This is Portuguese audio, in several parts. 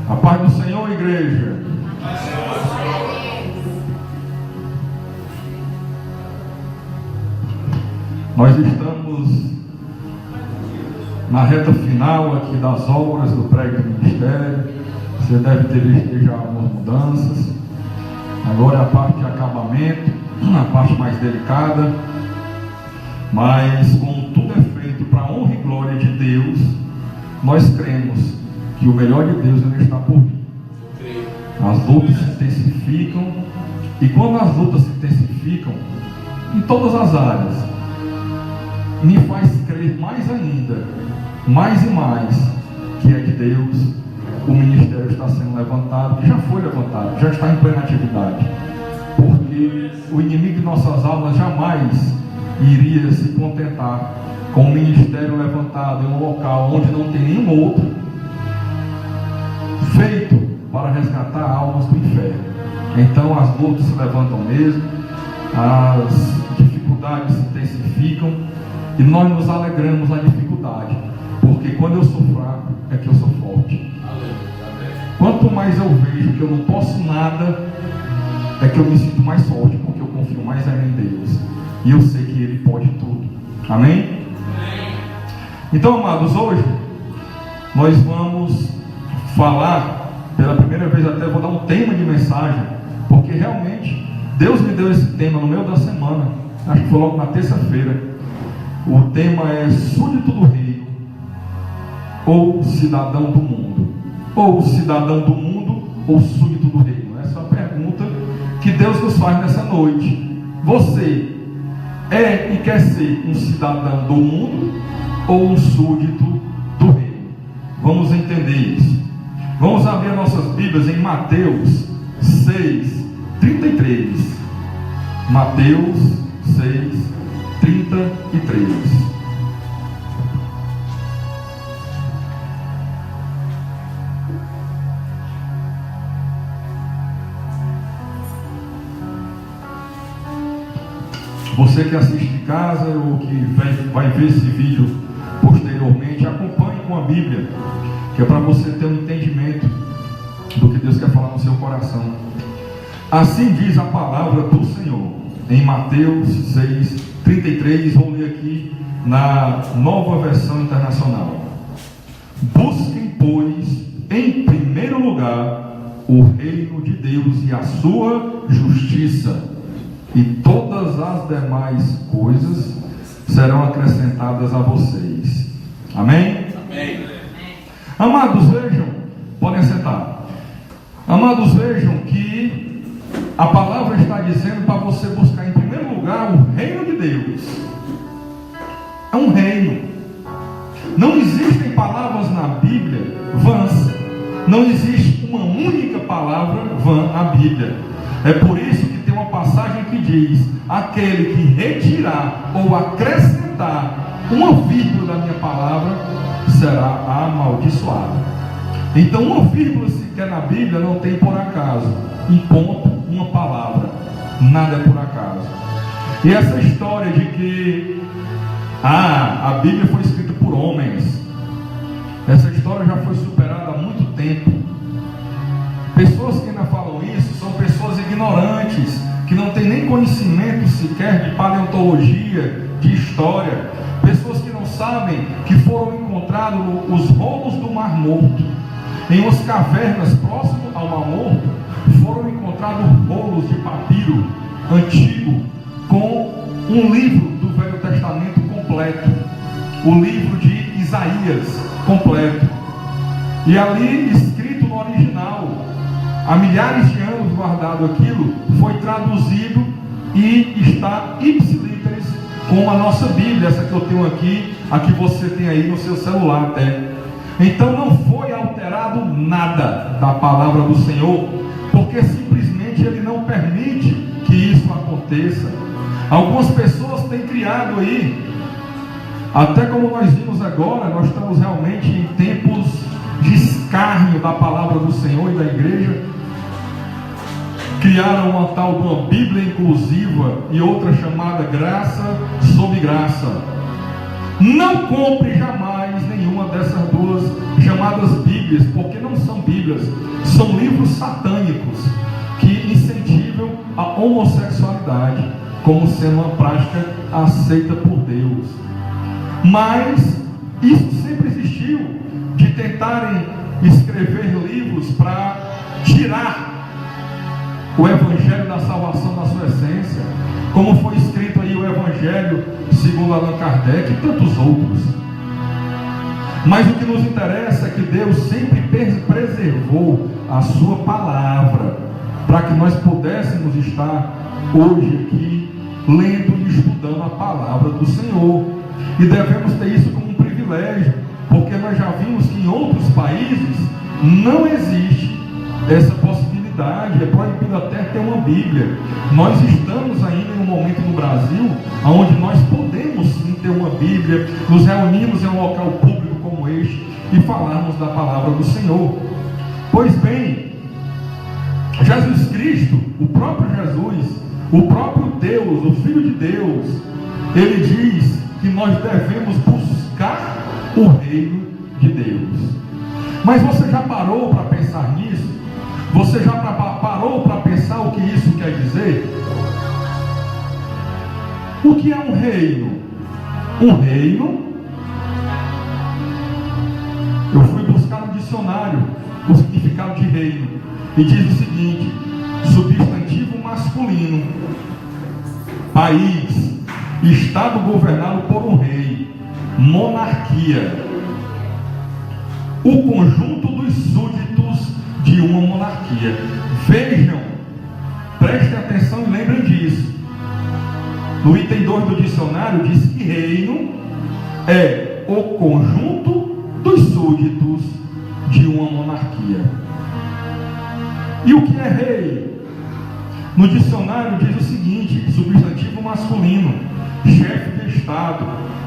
A paz do Senhor, igreja. Nós estamos na reta final aqui das obras do prédio do ministério. Você deve ter visto já algumas mudanças. Agora é a parte de acabamento, a parte mais delicada. Mas como tudo é feito para a honra e glória de Deus, nós cremos que o melhor de Deus ainda está por vir. As lutas se intensificam, e quando as lutas se intensificam em todas as áreas, me faz crer mais ainda, mais e mais, que é de Deus. O ministério está sendo levantado, que já foi levantado, já está em plena atividade, porque o inimigo de nossas almas jamais iria se contentar com o ministério levantado em um local onde não tem nenhum outro, feito para resgatar almas do inferno. Então as lutas se levantam mesmo, as dificuldades se intensificam, e nós nos alegramos na dificuldade, porque quando eu sou fraco é que eu sou forte. Quanto mais eu vejo que eu não posso nada, é que eu me sinto mais forte, porque eu confio mais ainda em Deus, e eu sei que Ele pode tudo. Amém? Então, amados, hoje nós vamos falar, pela primeira vez até vou dar um tema de mensagem, porque realmente Deus me deu esse tema no meio da semana, acho que foi logo na terça-feira. O tema é súdito do reino ou cidadão do mundo, ou cidadão do mundo ou súdito do reino. Essa é a pergunta que Deus nos faz nessa noite. Você é e quer ser um cidadão do mundo ou um súdito do reino? Vamos entender isso. Vamos abrir nossas Bíblias em Mateus 6:33. Mateus 6:33. Você que assiste de casa ou que vai ver esse vídeo posteriormente, acompanhe com a Bíblia, que é para você ter um entendimento do que Deus quer falar no seu coração. Assim diz a palavra do Senhor em Mateus 6:33. Vou ler aqui na Nova Versão Internacional. Busquem, pois, em primeiro lugar o reino de Deus e a sua justiça, e todas as demais coisas serão acrescentadas a vocês. Amém? Amém. Amados, vejam, podem sentar. Amados, vejam que a palavra está dizendo para você buscar em primeiro lugar o reino de Deus. É um reino. Não existem palavras na Bíblia vãs. Não existe uma única palavra vã na Bíblia. É por isso que tem uma passagem que diz: aquele que retirar ou acrescentar uma vírgula da minha palavra será amaldiçoado. Então uma vírgula sequer na Bíblia não tem por acaso. Um ponto, uma palavra, nada é por acaso. E essa história de que a Bíblia foi escrita por homens, essa história já foi superada há muito tempo. Pessoas que ainda falam isso são pessoas ignorantes, que não têm nem conhecimento sequer de paleontologia, de história. Pessoas que não sabem que foram encontrados os rolos do Mar Morto. Em umas cavernas próximas ao Mar Morto, foram encontrados rolos de papiro antigo com um livro do Velho Testamento completo, o livro de Isaías completo. E ali, escrito no original, há milhares de anos guardado aquilo, foi traduzido e está ipsiliteris como a nossa Bíblia, essa que eu tenho aqui, a que você tem aí no seu celular até. Então não foi alterado nada da palavra do Senhor, porque simplesmente Ele não permite que isso aconteça. Algumas pessoas têm criado aí, até como nós vimos agora, nós estamos realmente em tempos de escárnio da palavra do Senhor e da igreja. Criaram uma tal de uma Bíblia inclusiva e outra chamada graça sob graça. Não compre jamais nenhuma dessas duas chamadas Bíblias. Bíblias, porque não são Bíblias, são livros satânicos que incentivam a homossexualidade como sendo uma prática aceita por Deus. Mas isso sempre existiu, de tentarem escrever livros para tirar o Evangelho da salvação da sua essência, como foi escrito aí o Evangelho segundo Allan Kardec e tantos outros. Mas o que nos interessa é que Deus sempre preservou a sua palavra, para que nós pudéssemos estar hoje aqui lendo e estudando a palavra do Senhor. E devemos ter isso como um privilégio, porque nós já vimos que em outros países não existe essa possibilidade, é proibido até ter uma Bíblia. Nós estamos ainda em um momento no Brasil onde nós podemos sim ter uma Bíblia, nos reunimos em um local público como este e falarmos da palavra do Senhor. Pois bem, Jesus Cristo, o próprio Jesus, o próprio Deus, o Filho de Deus, ele diz que nós devemos buscar o reino de Deus. Mas você já parou para pensar nisso? Você já parou para pensar o que isso quer dizer? O que é um reino? Um reino, eu fui buscar no dicionário o significado de reino, e diz o seguinte: substantivo masculino, país, estado governado por um rei, monarquia, o conjunto dos súditos de uma monarquia. Vejam, prestem atenção e lembrem disso. No item 2 do dicionário diz que reino é o conjunto dos súditos de uma monarquia. E o que é rei? No dicionário diz o seguinte: substantivo masculino, chefe de estado,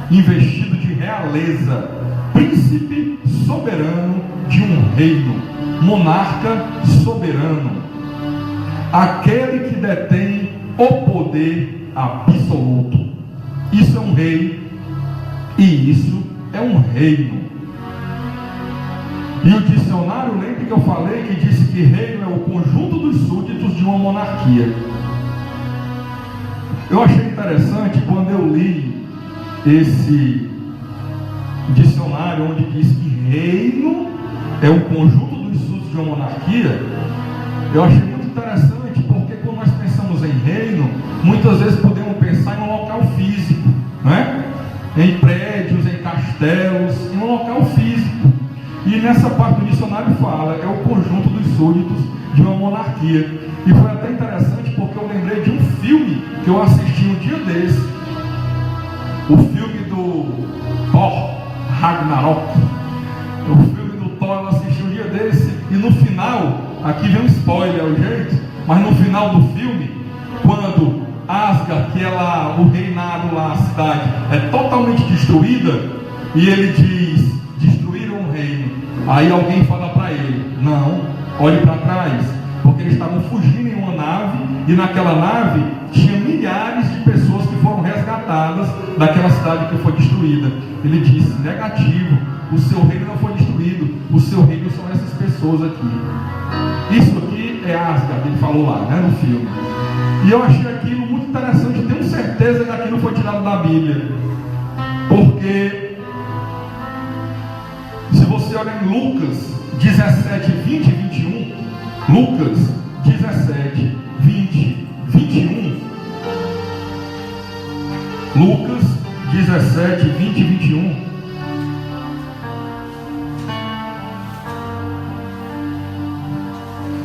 investido de realeza, príncipe soberano de um reino, monarca soberano, aquele que detém o poder absoluto. Isso é um rei, e isso é um reino. E o dicionário, lembre que eu falei que disse que reino é o conjunto dos súditos de uma monarquia. Eu achei interessante quando eu li esse dicionário onde diz que reino é o conjunto dos súditos de uma monarquia. Eu achei muito interessante, porque quando nós pensamos em reino, muitas vezes podemos pensar em um local físico, né? Em prédios, em castelos, em um local físico. E nessa parte do dicionário fala, é o conjunto dos súditos de uma monarquia. E foi até interessante porque eu lembrei de um filme que eu assisti um dia desse. O filme do Thor Ragnarok. O filme do Thor eu assisti um dia desse. E no final, aqui vem um spoiler, é o jeito, mas no final do filme, quando Asgard, que é lá o reinado lá, a cidade, é totalmente destruída, e ele diz: destruíram o reino. Aí alguém fala para ele: não, olhe para trás, porque eles estavam fugindo em uma nave, e naquela nave tinha milhares de pessoas que foram resgatadas daquela cidade que foi destruída. Ele disse: negativo, o seu reino não foi destruído, o seu reino são essas pessoas aqui. Isso aqui é Asgard, ele falou lá, né, no filme. E eu achei aquilo muito interessante, tenho certeza que aquilo foi tirado da Bíblia, porque se você olhar em Lucas 17, 20 e 21, Lucas 17, 20, 21, Lucas 17, 20 e 21,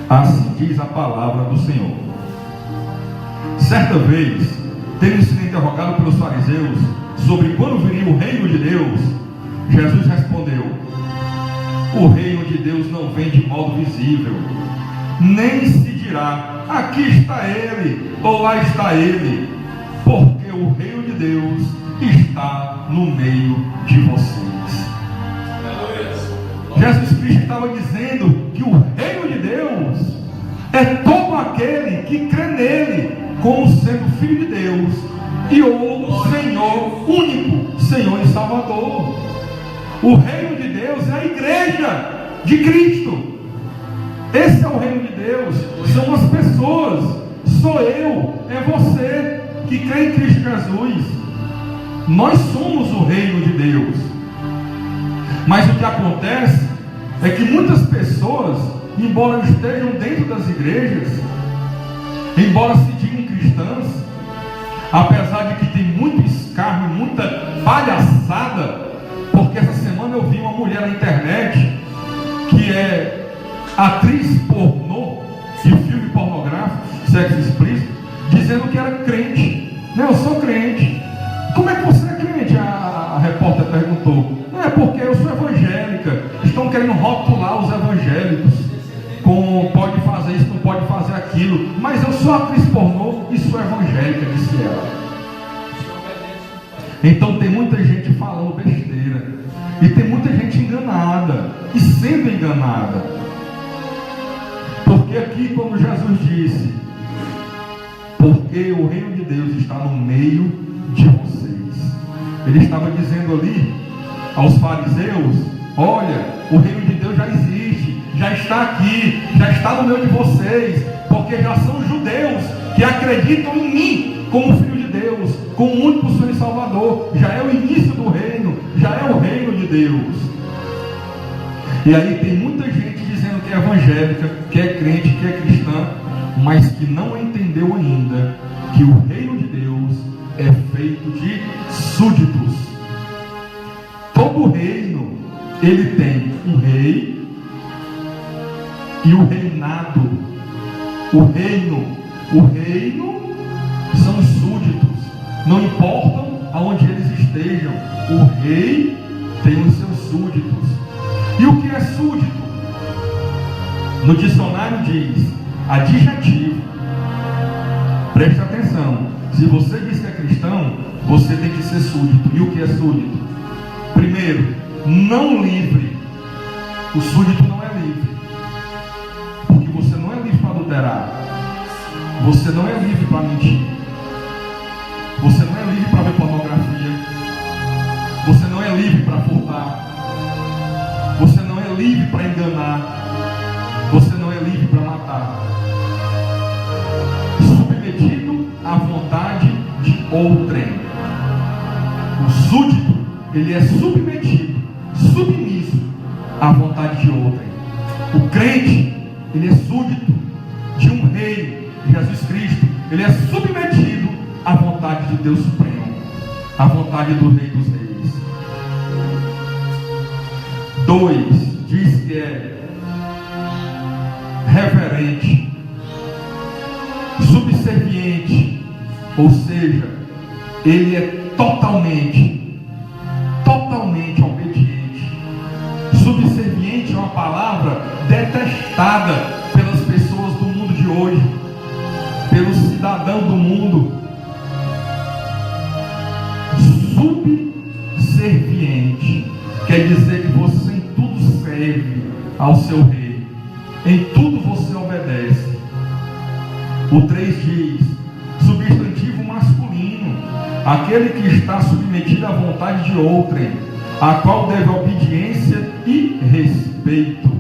assim diz a palavra do Senhor. Certa vez, tendo sido interrogado pelos fariseus sobre quando viria o reino de Deus, Jesus respondeu: o reino de Deus não vem de modo visível, nem se dirá: aqui está ele, ou lá está ele, porque o reino de Deus está no meio de vocês. Jesus Cristo estava dizendo que o reino de Deus é todo aquele que crê nele como sendo Filho de Deus e o Senhor único, Senhor e Salvador. O reino de Deus é a igreja, de Cristo. Esse é o reino de Deus. São as pessoas. Sou eu, é você que crê em Cristo Jesus. Nós somos o reino de Deus. Mas o que acontece é que muitas pessoas, embora estejam dentro das igrejas, embora se digam cristãs, apesar de que tem muito escárnio, muita palhaçada, porque essa semana eu vi uma mulher na internet que é atriz pornô de filme pornográfico, sexo explícito, dizendo que era crente. Não, eu sou crente. Como é que você é crente? A repórter perguntou. Não, é porque eu sou evangélica. Estão querendo rotular os evangélicos com pode fazer isso, não pode fazer aquilo. Mas eu sou atriz pornô e sou evangélica, disse ela. Então tem muita gente falando besteira. E tem muita gente enganada. E sendo enganada. Porque aqui, como Jesus disse, porque o reino de Deus está no meio de vocês. Ele estava dizendo ali aos fariseus: olha, o reino de Deus já existe, já está aqui, já está no meio de vocês, porque já são judeus que acreditam em mim como Filho de Deus, como o único Senhor e Salvador. Já é o início do reino, já é o reino de Deus. E aí tem muita gente dizendo que é evangélica, que é crente, que é cristã, mas que não entendeu ainda que o reino de Deus é feito de súditos. Todo reino, ele tem um rei e o reinado. O reino são os súditos, não importam aonde eles estejam, o rei tem os seus súditos. E o que é súdito? No dicionário diz adjetivo. Preste atenção. Se você diz que é cristão, você tem que ser súdito. E o que é súdito? Primeiro, não livre. O súdito não é livre. Porque você não é livre para adulterar. Você não é livre para mentir. Você não é livre para ver pornografia. Você não é livre para furtar. Você não é livre para enganar. Você não é livre para matar. Submetido à vontade de outrem. O súdito, ele é submetido, submisso à vontade de outrem. O crente, ele é súdito de um rei, Jesus Cristo. Ele é submetido à vontade de Deus Supremo, à vontade do Rei dos Reis. 2, diz que é reverente, subserviente, ou seja, ele é totalmente obediente. Subserviente é uma palavra detestada pelas pessoas do mundo de hoje, pelo cidadão do mundo. Subserviente quer dizer que você em tudo serve ao seu rei, em tudo você obedece. O 3 diz substantivo masculino, aquele que está submetido à vontade de outrem, a qual deve obediência e respeito.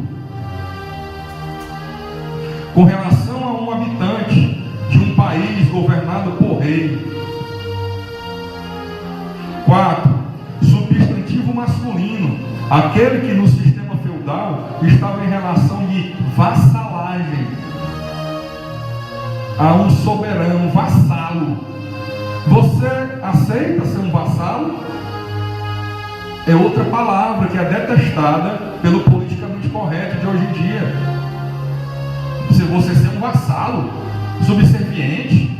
Com relação a um habitante de um país governado por rei. 4, substantivo masculino, aquele que no sistema feudal estava em relação de vassalagem a um soberano, um vassalo. Você aceita ser um vassalo? É outra palavra que é detestada pelo politicamente correto de hoje em dia. Se você ser um vassalo, subserviente,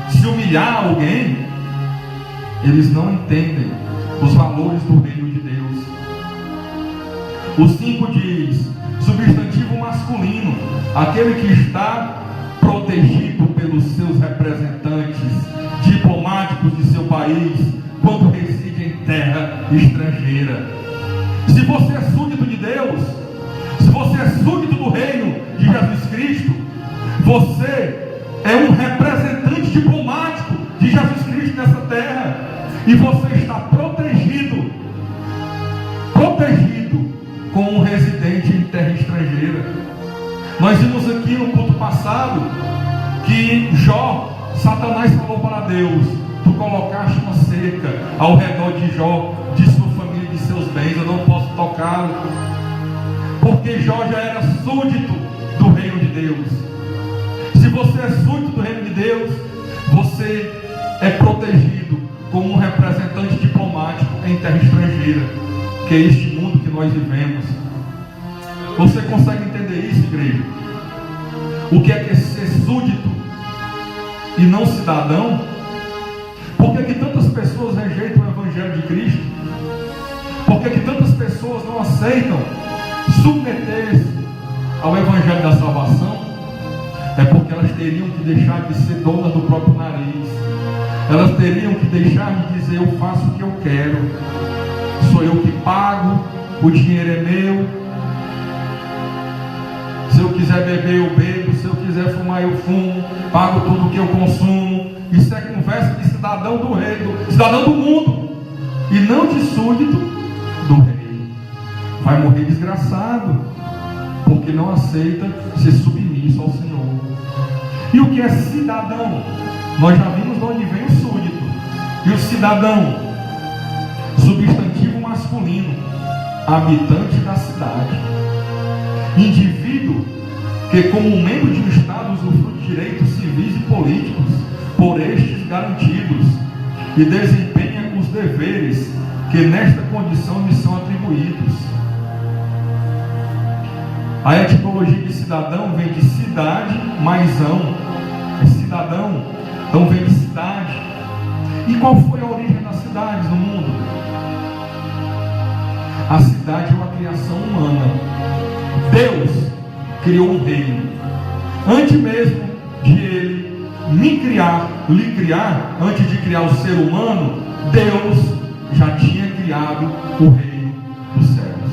se humilhar alguém, eles não entendem os valores do reino de Deus. O 5 diz substantivo masculino, aquele que está protegido pelos seus representantes diplomáticos de seu país quando reside em terra estrangeira. Se você é súdito de Deus, se você é súdito do reino de Jesus Cristo, você é um representante diplomático de Jesus Cristo nessa terra, e você está protegido com um residente em terra Nós vimos aqui no culto passado que Satanás falou para Deus: tu colocaste uma cerca ao redor de Jó, de sua família e de seus bens, eu não posso tocá-lo, porque Jó já era súdito do reino de Deus. Se você é súdito do reino de Deus, você é protegido como um representante diplomático em terra estrangeira, que é este mundo que nós vivemos. Você consegue entender isso, igreja? O que é ser súdito e não cidadão? Por que tantas pessoas rejeitam o Evangelho de Cristo? Por que tantas pessoas não aceitam submeter-se ao Evangelho da salvação? É porque elas teriam que deixar de ser donas do próprio nariz. Elas teriam que deixar de dizer: eu faço o que eu quero, sou eu que pago, o dinheiro é meu. Se eu quiser beber, eu bebo. Se eu quiser fumar, eu fumo. Pago tudo que eu consumo. Isso é conversa de cidadão do rei, cidadão do mundo, e não de súdito do rei. Vai morrer desgraçado, porque não aceita ser submisso ao Senhor. E o que é cidadão? Nós já vimos de onde vem o súdito. E o cidadão, substantivo masculino, habitante da cidade, indivíduo que, como membro de um Estado, usufrui de direitos civis e políticos por estes garantidos e desempenha os deveres que nesta condição lhe são atribuídos. A etimologia de cidadão vem de cidade mais ão. É cidadão, então vem de cidade. E qual foi a origem das cidades no mundo? A cidade é uma criação humana. Deus criou um reino. Antes mesmo de Ele lhe criar, antes de criar o ser humano, Deus já tinha criado o reino dos céus.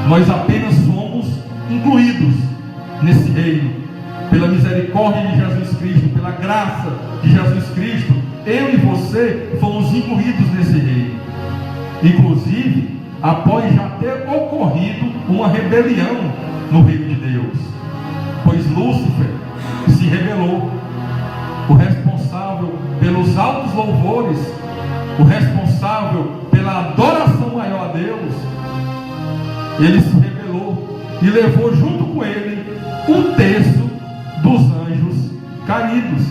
Nós apenas somos incluídos nesse reino, pela misericórdia de Jesus Cristo, pela graça de Jesus Cristo. Eu e você fomos incluídos nesse reino, inclusive após já ter ocorrido uma rebelião no reino de Deus, pois Lúcifer se rebelou. O responsável pelos altos louvores, o responsável pela adoração maior a Deus, ele se rebelou e levou junto com ele 1/3 dos anjos caídos.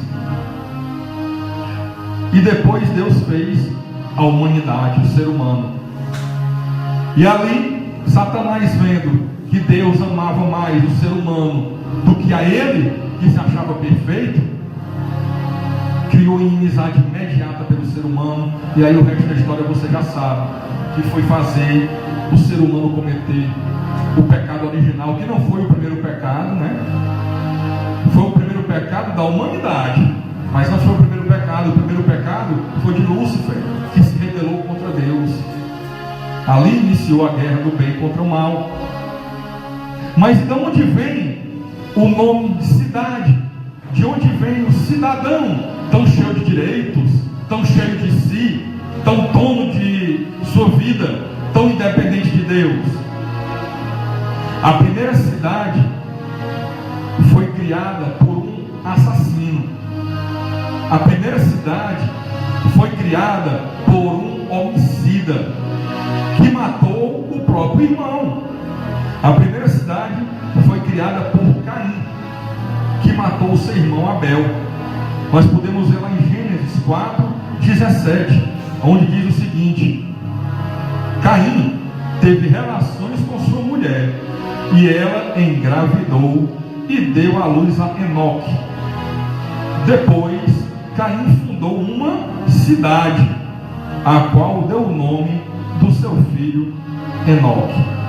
E depois Deus fez a humanidade, o ser humano. E ali, Satanás, vendo que Deus amava mais o ser humano do que a ele, que se achava perfeito, criou inimizade imediata pelo ser humano. E aí o resto da história você já sabe, que foi fazer o ser humano cometer o pecado original, que não foi o primeiro pecado, né? Foi o primeiro pecado da humanidade, mas não foi o primeiro pecado. O primeiro pecado foi de Lúcifer, que se rebelou contra Deus. Ali iniciou a guerra do bem contra o mal. Mas de onde vem o nome de cidade? De onde vem o cidadão tão cheio de direitos, tão cheio de si, tão dono de sua vida, tão independente de Deus? A primeira cidade foi criada por um assassino. A primeira cidade foi criada por um homicida que matou o próprio irmão. A primeira cidade foi criada por Caim, que matou o seu irmão Abel. Nós podemos ver lá em Gênesis 4:17, onde diz o seguinte: Caim teve relações com sua mulher, e ela engravidou e deu à luz a Enoque. Depois, Caim fundou uma cidade, a qual deu o nome do seu filho Enoque.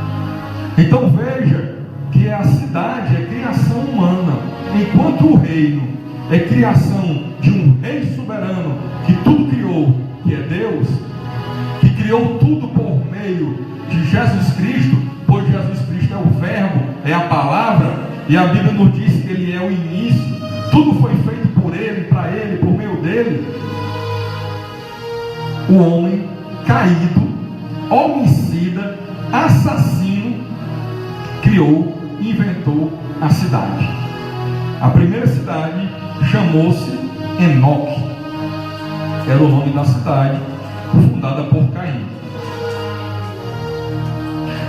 Então veja que a cidade é criação humana, enquanto o reino é criação de um rei soberano que tudo criou, que é Deus, que criou tudo por meio de Jesus Cristo, pois Jesus Cristo é o verbo, é a palavra, e a Bíblia nos diz que ele é o início. Tudo foi feito por ele, para ele, por meio dele. O homem caído, homicida, assassino, criou, inventou a cidade. A primeira cidade chamou-se Enoque. Era o nome da cidade, fundada por Caim.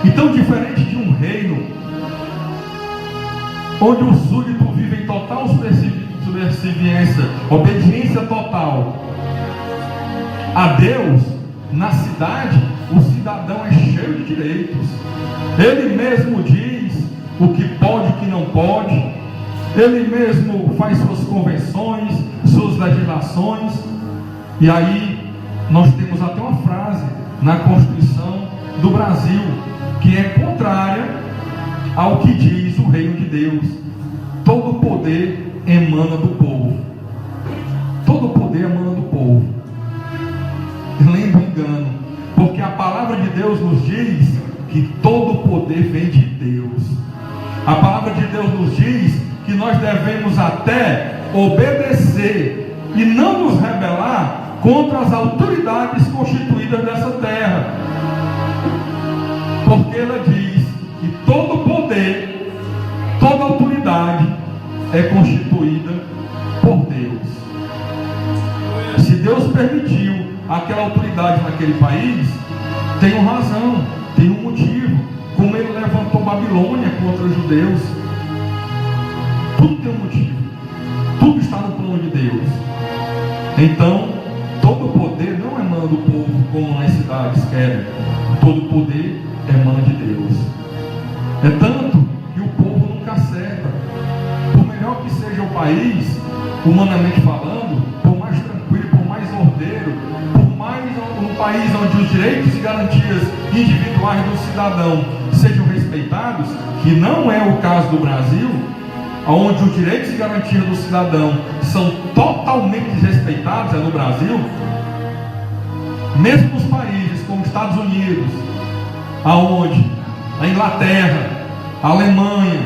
Então, diferente de um reino onde o súdito vive em total subserviência, obediência total a Deus, na cidade o cidadão é cheio de direitos. Ele mesmo diz o que pode e o que não pode. Ele mesmo faz suas convenções, suas legislações. E aí nós temos até uma frase na Constituição do Brasil que é contrária ao que diz o reino de Deus. Todo poder emana do povo. Todo poder emana do povo. Lembra o engano, porque a palavra de Deus nos diz que todo poder vem de Deus. A palavra de Deus nos diz que nós devemos até obedecer e não nos rebelar contra as autoridades constituídas dessa terra, porque ela diz que todo poder, toda autoridade é constituída por Deus. Se Deus permitiu aquela autoridade naquele país, tem uma razão, tem um motivo. Como ele levantou Babilônia contra os judeus, tudo tem um motivo, tudo está no plano de Deus. Então, todo poder não emana do povo como as cidades querem. Todo poder emana de Deus. É tanto que o povo nunca acerta. Por melhor que seja o país, humanamente falando, por mais tranquilo, por mais ordeiro, por mais um país onde os direitos e garantias individuais do cidadão sejam respeitados, que não é o caso do Brasil, onde os direitos e garantias do cidadão são totalmente desrespeitados, é no Brasil. Mesmo nos países como Estados Unidos, aonde a Inglaterra, a Alemanha,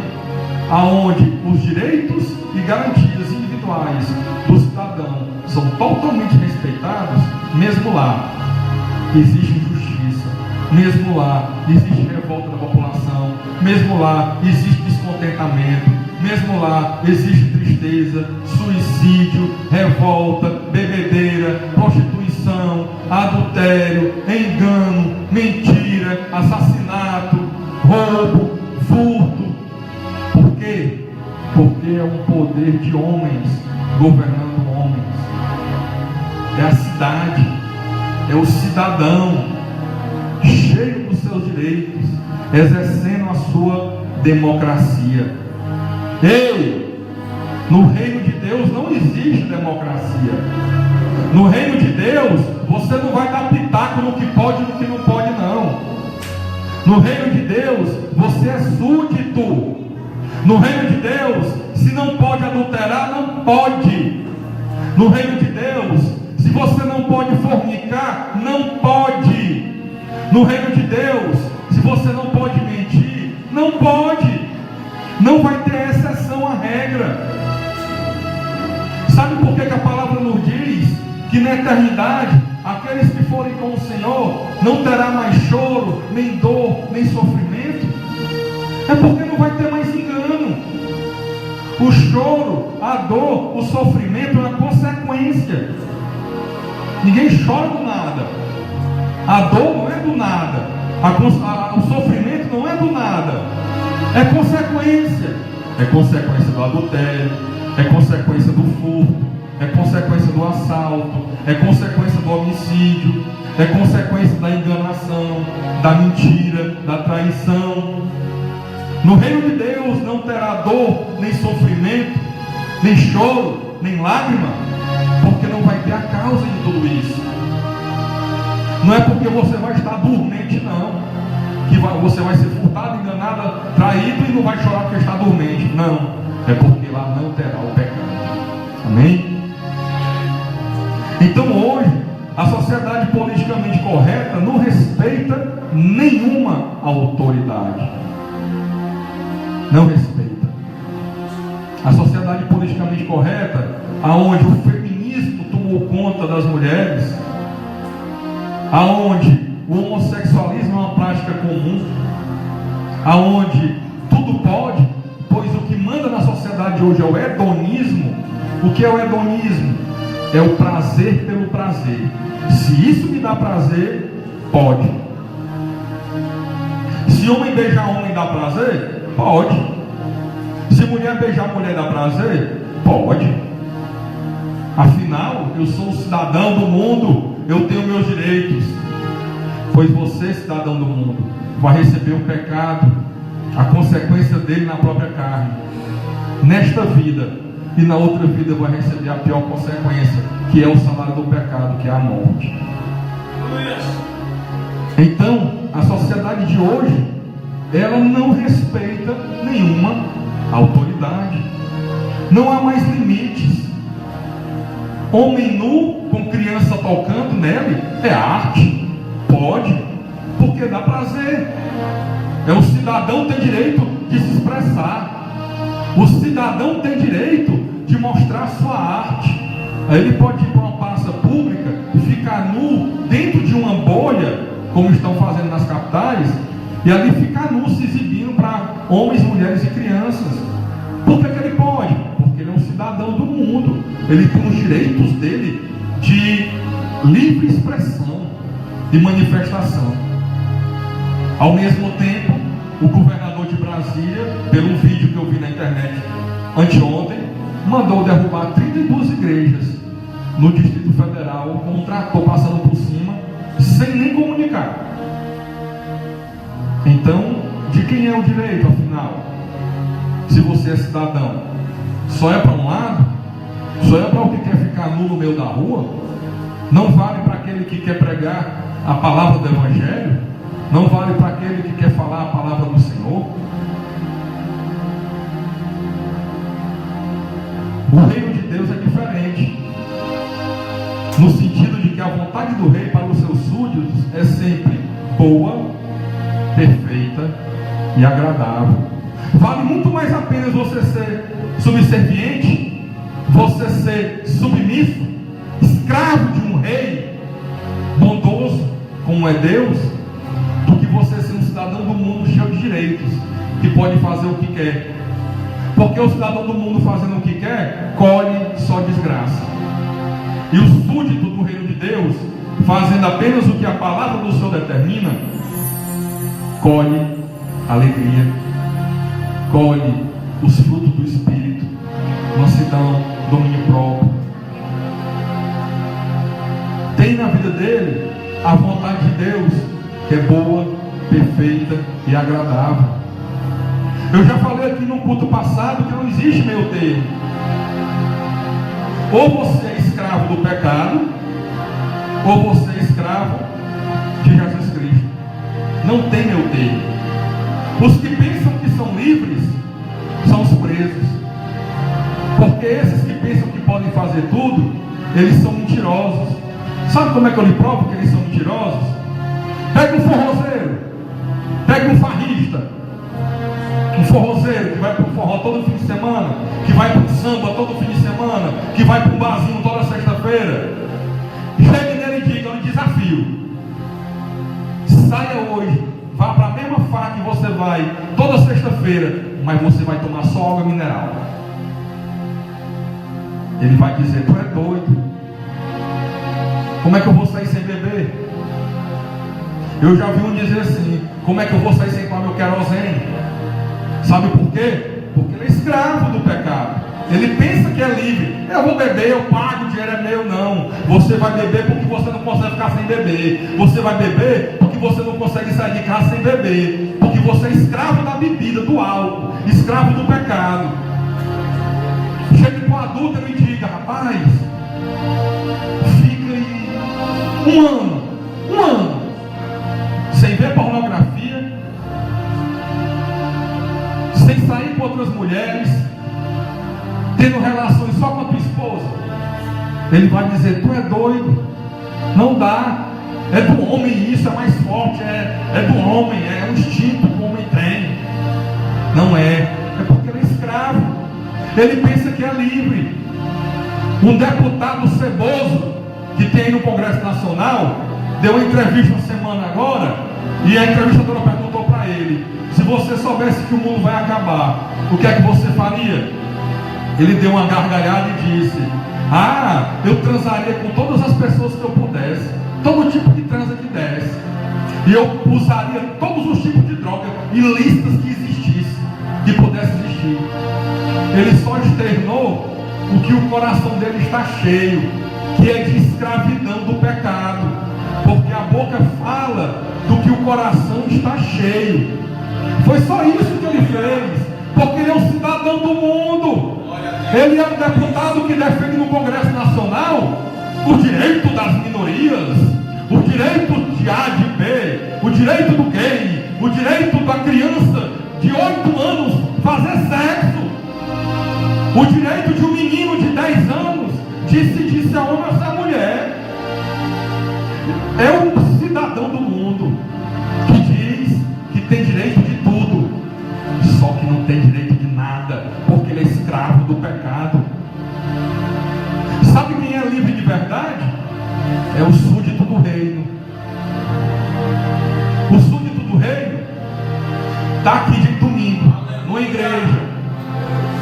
aonde os direitos e garantias individuais do cidadão são totalmente respeitados, mesmo lá existe injustiça, mesmo lá existe revolta da população, mesmo lá existe descontentamento, mesmo lá existe tristeza, suicídio, revolta, bebedeira, prostituição, adultério, engano, mentira, assassinato, roubo, furto. Por quê? Porque é um poder de homens governando homens. É a cidade, é o cidadão cheio dos seus direitos, exercendo a sua democracia. Ei, no reino de Deus não existe democracia. No reino de Deus, você não vai dar pitaco no que pode e no que não pode, não. No reino de Deus, você é súdito. No reino de Deus, se não pode adulterar, não pode. No reino de Deus, se você não pode fornicar, não pode. No reino de Deus, se você não pode mentir, não pode. Não vai ter exceção à regra. Sabe por que a palavra nos diz que na eternidade aqueles que forem com o Senhor não terá mais choro, nem dor, nem sofrimento? É porque não vai ter mais engano. O choro, a dor, o sofrimento é uma consequência. Ninguém chora do nada. A dor não é do nada. O sofrimento não é do nada. É consequência. É consequência do adultério, é consequência do furto, é consequência do assalto, é consequência do homicídio, é consequência da enganação, da mentira, da traição. No reino de Deus não terá dor, nem sofrimento, nem choro, nem lágrima, porque não vai ter a causa de tudo isso. Não é porque você vai estar dormente, não, que você vai ser furtado, enganado, traído e não vai chorar porque está dormente. Não, é porque lá não terá o pecado. Amém? Então hoje, a sociedade politicamente correta não respeita nenhuma autoridade. Não respeita. A sociedade politicamente correta, aonde o feminismo tomou conta das mulheres, aonde o homossexualismo é uma prática comum, aonde tudo pode, pois o que sociedade de hoje é o hedonismo. O que é o hedonismo? É o prazer pelo prazer. Se isso me dá prazer, pode. Se homem beijar homem dá prazer, pode. Se mulher beijar mulher dá prazer, pode. Afinal, eu sou um cidadão do mundo, eu tenho meus direitos. Pois você, cidadão do mundo, vai receber o pecado, a consequência dele na própria carne, nesta vida, e na outra vida vai receber a pior consequência, que é o salário do pecado, que é a morte. Então, a sociedade de hoje, ela não respeita nenhuma autoridade. Não há mais limites. Homem nu com criança tocando nele é arte. Pode, porque dá prazer. O cidadão tem direito de se expressar. O cidadão tem direito de mostrar sua arte. Ele pode ir para uma praça pública e ficar nu dentro de uma bolha, como estão fazendo nas capitais, e ali ficar nu se exibindo para homens, mulheres e crianças. Por que ele pode? Porque ele é um cidadão do mundo. Ele tem os direitos dele de livre expressão e manifestação. Ao mesmo tempo, o governador de Brasília, pelo vídeo que eu vi na internet anteontem, mandou derrubar 32 igrejas no Distrito Federal com um trator passando por cima, sem nem comunicar. Então, de quem é o direito, afinal? Se você é cidadão, só é para um lado? Só é para o que quer ficar nu no meio da rua? Não vale para aquele que quer pregar a palavra do Evangelho? Não vale para aquele que quer falar a palavra do Senhor? O reino de Deus é diferente, no sentido de que a vontade do rei para os seus súditos é sempre boa, perfeita e agradável. Vale muito mais a pena você ser subserviente, você ser submisso, escravo de um rei bondoso, como é Deus, do que você ser um cidadão do mundo cheio de direitos, que pode fazer o que quer. Porque o cidadão do mundo fazendo o que quer, colhe só desgraça. E o súdito do reino de Deus, fazendo apenas o que a palavra do Senhor determina, colhe alegria, colhe os frutos do Espírito, mansidão, domínio próprio. Tem na vida dele a vontade de Deus, que é boa, perfeita e agradável. Eu já falei aqui no culto passado que não existe meio termo. Ou você é escravo do pecado, ou você é escravo de Jesus Cristo. Não tem meio termo. Os que pensam que são livres são os presos. Porque esses que pensam que podem fazer tudo, eles são mentirosos. Sabe como é que eu lhe provo que eles são mentirosos? Pega um forrozeiro, pega um farrista, um forrozeiro que vai para o forró todo fim de semana, que vai para o samba todo fim de semana, que vai para um barzinho toda sexta-feira. Chegue nele e diga: eu lhe desafio, saia hoje, vá para a mesma farra que você vai toda sexta-feira, mas você vai tomar só água mineral. Ele vai dizer: tu é doido, como é que eu vou sair sem beber? Eu já vi um dizer assim: como é que eu vou sair sem tomar meu querosene? Sabe por quê? Porque ele é escravo do pecado. Ele pensa que é livre. Eu vou beber, eu pago, o dinheiro é meu. Não. Você vai beber porque você não consegue ficar sem beber. Você vai beber porque você não consegue sair de casa sem beber. Porque você é escravo da bebida, do álcool, escravo do pecado. Chegue para o adúltero e diga: rapaz, fica aí um ano sem ver pornografia, sem sair com outras mulheres, tendo relações só com a tua esposa. Ele vai dizer: tu é doido, não dá, é do homem isso, é mais forte, é do homem, é um instinto que o homem tem. Não é porque ele é escravo. Ele pensa que é livre. Um deputado ceboso que tem no Congresso Nacional deu uma entrevista uma semana agora, e a entrevistadora perguntou para ele: se você soubesse que o mundo vai acabar, o que é que você faria? Ele deu uma gargalhada e disse: eu transaria com todas as pessoas que eu pudesse, todo tipo de transa que desse, e eu usaria todos os tipos de drogas ilícitas que existissem, que pudesse existir. Ele só externou o que o coração dele está cheio, que é de escravidão do pecado, porque a boca fala do que o coração está cheio. Foi só isso que ele fez, porque ele é um cidadão do mundo. Ele é um deputado que defende no Congresso Nacional o direito das minorias, o direito de A, de B, o direito do gay, o direito da criança de 8 anos fazer sexo, o direito de um menino de 10 anos decidir se é homem ou se é mulher. É um cidadão do mundo que diz que tem direito de tudo, só que não tem direito de nada, porque ele é escravo do pecado. Sabe quem é livre de verdade? É o súdito do reino. O súdito do reino está aqui de domingo, numa igreja,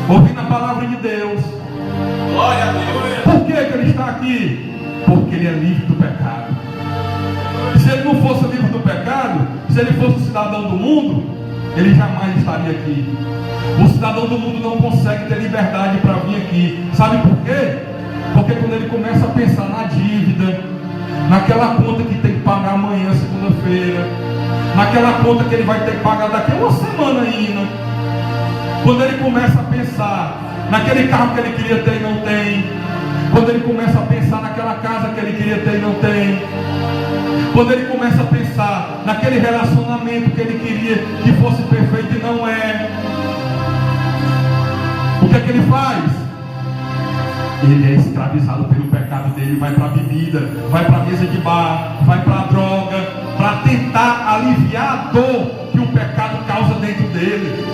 ouvindo a palavra de Deus. Glória a Deus. Por que ele está aqui? Porque ele é livre do pecado. Se ele não fosse livre do pecado, se ele fosse um cidadão do mundo, ele jamais estaria aqui. O cidadão do mundo não consegue ter liberdade para vir aqui. Sabe por quê? Porque quando ele começa a pensar na dívida, naquela conta que tem que pagar amanhã, segunda-feira, naquela conta que ele vai ter que pagar daqui a uma semana ainda, quando ele começa a pensar naquele carro que ele queria ter e não tem, quando ele começa a pensar naquela casa que ele queria ter e não tem, quando ele começa a pensar naquele relacionamento que ele queria que fosse perfeito e não é, o que é que ele faz? Ele é escravizado pelo pecado dele, vai para a bebida, vai para a mesa de bar, vai para a droga, para tentar aliviar a dor que o pecado causa dentro dele.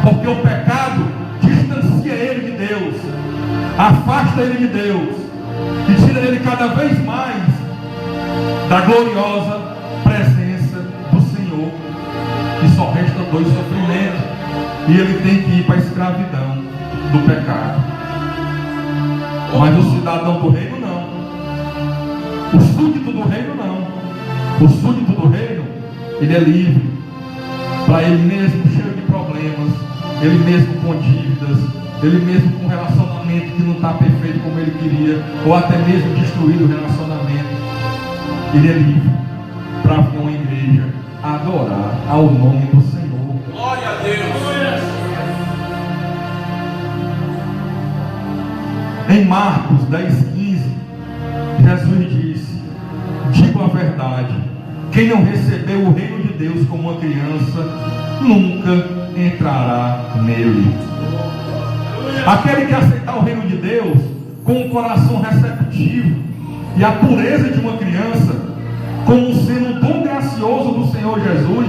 Porque o pecado distancia ele de Deus, afasta ele de Deus e tira ele cada vez mais da gloriosa presença do Senhor. E só resta dor e sofrimento, e ele tem que ir para a escravidão do pecado. Mas o cidadão do reino não. O súdito do reino não. O súdito do reino, ele é livre. Para ele mesmo cheio de problemas, ele mesmo com dívidas, ele mesmo com um relacionamento que não está perfeito como ele queria, ou até mesmo destruído o relacionamento, ele é livre para vir a uma igreja adorar ao nome do Senhor. Glória a Deus. Em Marcos 10:15, Jesus disse: digo a verdade, quem não recebeu o reino de Deus como uma criança, nunca entrará nele. Aquele que aceitar o reino de Deus com o coração receptivo e a pureza de uma criança, como sendo um dom gracioso do Senhor Jesus,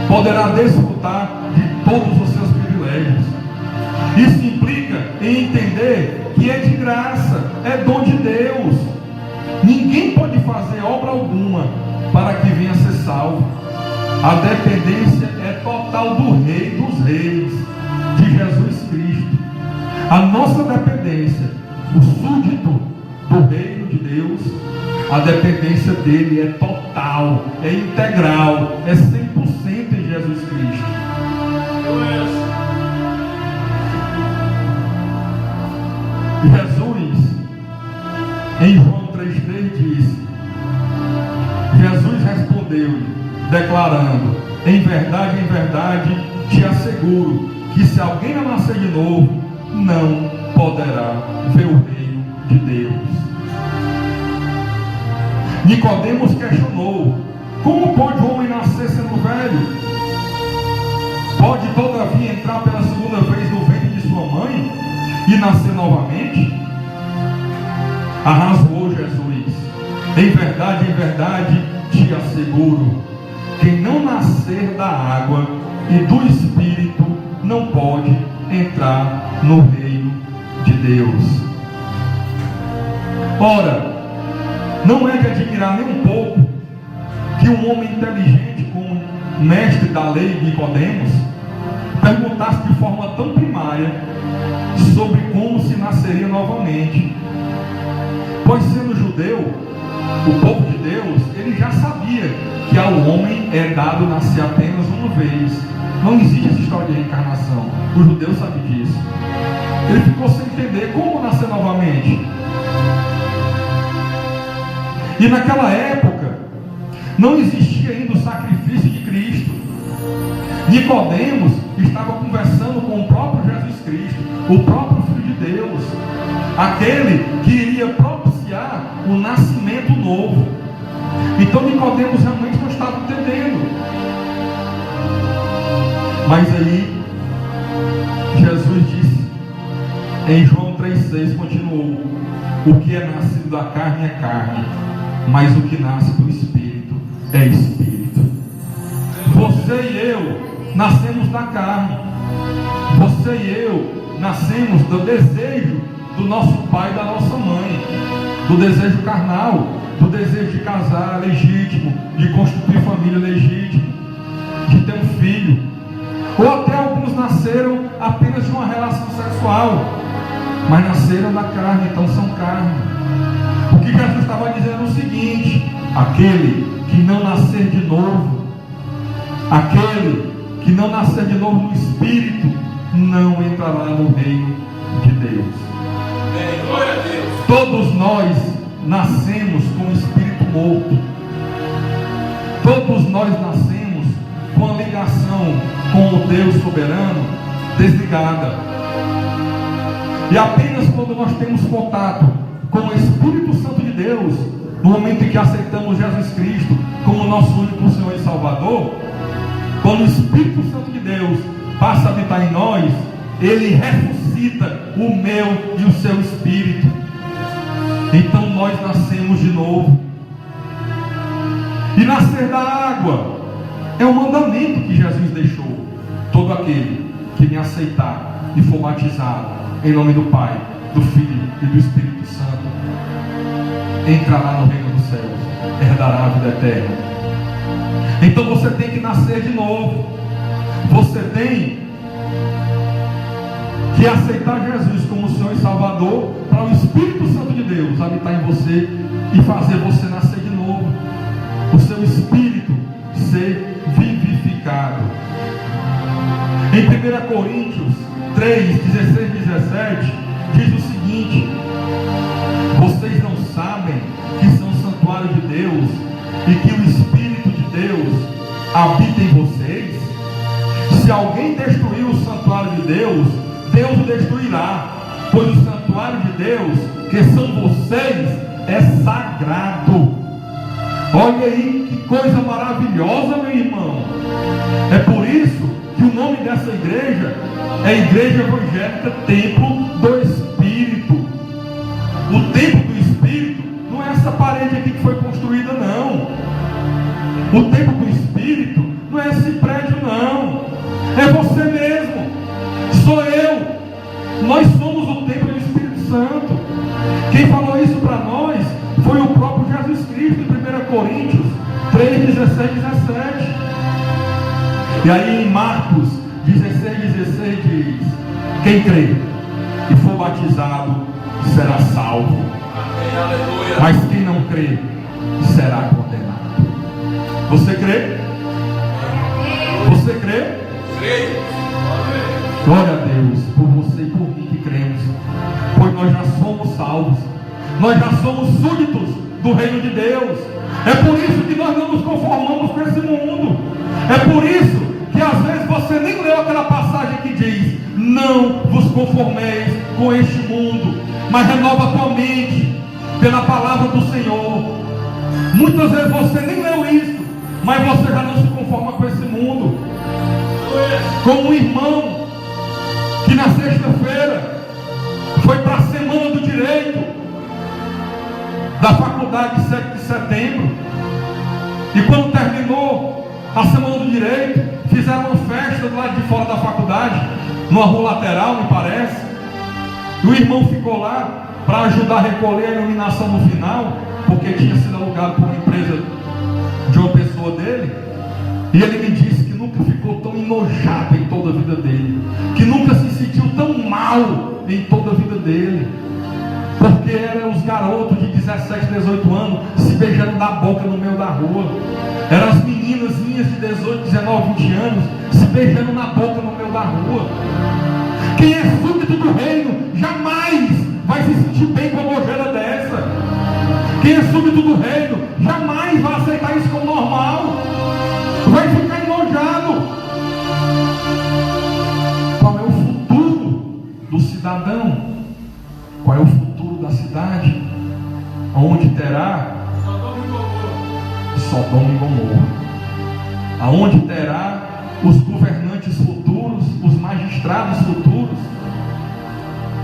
poderá desfrutar de todos os seus privilégios. Isso implica em entender que é de graça, é dom de Deus. Ninguém pode fazer obra alguma para que venha a ser salvo. A dependência é total do Rei dos Reis, de Jesus Cristo. A nossa dependência, o súdito do reino de Deus, a dependência dele é total, é integral, é 100% em Jesus Cristo. Jesus, em João 3,3 diz: Jesus respondeu-lhe, declarando: em verdade, te asseguro que se alguém não nascer de novo, não poderá ver o reino de Deus. Nicodemos questionou: como pode o homem nascer sendo velho? Pode todavia entrar pela segunda vez no ventre de sua mãe e nascer novamente? Arrasou Jesus: em verdade, te asseguro, quem não nascer da água e do Espírito não pode entrar no reino de Deus. Ora, não é de admirar nem um pouco que um homem inteligente como o mestre da lei Nicodemos perguntasse de forma tão primária nasceria novamente. Pois sendo judeu, o povo de Deus, ele já sabia que ao homem é dado nascer apenas uma vez. Não existe essa história de reencarnação. O judeu sabe disso. Ele ficou sem entender como nascer novamente. E naquela época não existia ainda o sacrifício de Cristo. Nicodemos estava conversando com o próprio Jesus Cristo, o próprio Filho de Deus, aquele que iria propiciar o nascimento novo. Então Nicodemos realmente não estava entendendo. Mas aí Jesus disse em João 3,6, continuou: o que é nascido da carne é carne, mas o que nasce do Espírito é Espírito. Você e eu nascemos da carne. Você e eu nascemos do desejo do nosso pai e da nossa mãe, do desejo carnal, do desejo de casar legítimo, de constituir família legítima, de ter um filho. Ou até alguns nasceram apenas de uma relação sexual, mas nasceram da carne, então são carne. O que Jesus estava dizendo é o seguinte: aquele que não nascer de novo, aquele que não nascer de novo no Espírito, não entrará no reino de Deus. Glória a Deus. Todos nós nascemos com o Espírito morto. Todos nós nascemos com a ligação com o Deus soberano desligada. E apenas quando nós temos contato com o Espírito Santo de Deus, no momento em que aceitamos Jesus Cristo como nosso único Senhor e Salvador, quando o Espírito Santo de Deus passa a habitar em nós, ele ressuscita o meu e o seu espírito. Então nós nascemos de novo. E nascer da água é um mandamento que Jesus deixou. Todo aquele que me aceitar e for batizado em nome do Pai, do Filho e do Espírito Santo entrará no reino dos céus, herdará a vida eterna. Então você tem que nascer de novo. Você tem que aceitar Jesus como Senhor e Salvador, para o Espírito Santo de Deus habitar em você e fazer você nascer de novo, o seu espírito ser vivificado. Em 1 Coríntios 3, 16 e 17 diz o seguinte: vocês não sabem que são santuário de Deus e que o Espírito de Deus habita em vocês? Se alguém destruir o santuário de Deus, Deus o destruirá, pois o santuário de Deus, que são vocês, é sagrado. Olha aí que coisa maravilhosa, meu irmão. É por isso que o nome dessa igreja é Igreja Evangélica Templo do Espírito. O templo do Espírito não é essa parede aqui que foi construída, não. O templo do Espírito não é esse prédio, não. É você mesmo. Sou eu. Nós somos o templo do Espírito Santo. Quem falou isso para nós foi o próprio Jesus Cristo, em 1 Coríntios 3, 16 e 17. E aí em Marcos 16, 16 diz: quem crê e for batizado será salvo, mas quem não crê será condenado. Você crê? Você crê? Creio. Glória a Deus por você e por mim que cremos, pois nós já somos salvos, nós já somos súditos do reino de Deus. É por isso que nós não nos conformamos com esse mundo. É por isso que às vezes você nem leu aquela passagem que diz: não vos conformeis com este mundo, mas renova a tua mente pela palavra do Senhor. Muitas vezes você nem leu isso, mas você já não se conforma com esse mundo. Como um irmão que na sexta-feira foi para a Semana do Direito da Faculdade de 7 de Setembro, e quando terminou a Semana do Direito, fizeram uma festa do lado de fora da faculdade, numa rua lateral, me parece, e o irmão ficou lá para ajudar a recolher a iluminação no final, porque tinha sido alugado por uma empresa de uma pessoa dele. E ele me disse que nunca ficou tão enojado em toda a vida dele, que nunca se sentiu tão mal mal em toda a vida dele. Porque eram os garotos de 17, 18 anos se beijando na boca no meio da rua. Eram as meninazinhas de 18, 19, 20 anos se beijando na boca no meio da rua. Quem é súbdito do reino jamais vai se sentir bem com uma nojeira dessa. Quem é súbdito do reino jamais vai aceitar isso como normal. Vai ficar enojado. Qual é o futuro do cidadão? Qual é o futuro da cidade? Onde terá Sodoma e Gomorra. Aonde terá os governantes futuros, os magistrados futuros,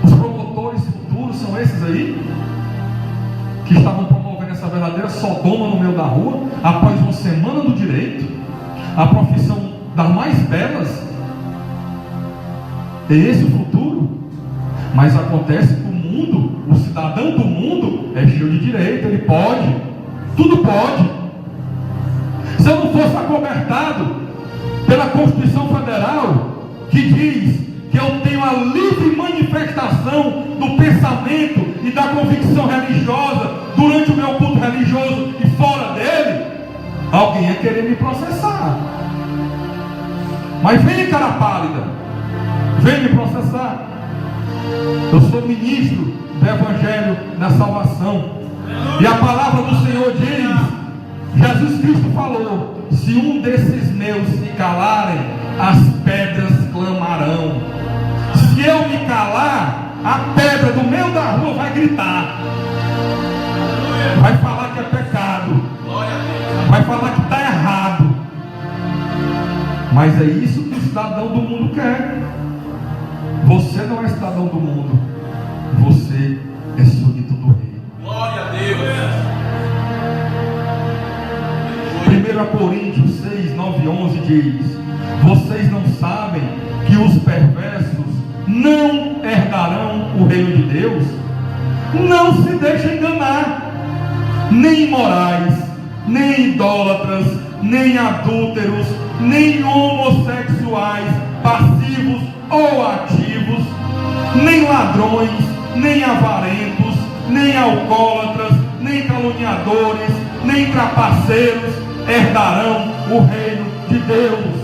os promotores futuros, são esses aí que estavam promovendo essa verdadeira Sodoma no meio da rua, após uma semana do direito, a profissão das mais belas. É esse o futuro? Mas acontece que o mundo, o cidadão do mundo é cheio de direito, ele pode, tudo pode. Se eu não fosse acobertado pela Constituição Federal, que diz que eu tenho a livre manifestação do pensamento e da convicção religiosa durante o meu culto religioso e fora dele, alguém ia querer me processar. Mas vem, cara pálida, vem me processar. Eu sou ministro do Evangelho da Salvação, e a palavra do Senhor diz, Jesus Cristo falou: se um desses meus se calarem, as pedras clamarão. Se eu me calar, a pedra do meio da rua vai gritar, vai falar que é pecado, vai falar que está errado. Mas é isso que o cidadão do mundo quer. Você não é cidadão do mundo, você é súdito do rei. Glória a Deus. 1 Coríntios 6, 9 e 11 diz: vocês não sabem que os perversos não herdarão o reino de Deus? Não se deixem enganar. Nem imorais, nem idólatras, nem adúlteros, nem homossexuais, passivos ou ativos, nem ladrões, nem avarentos, nem alcoólatras, nem caluniadores, nem trapaceiros herdarão o reino de Deus.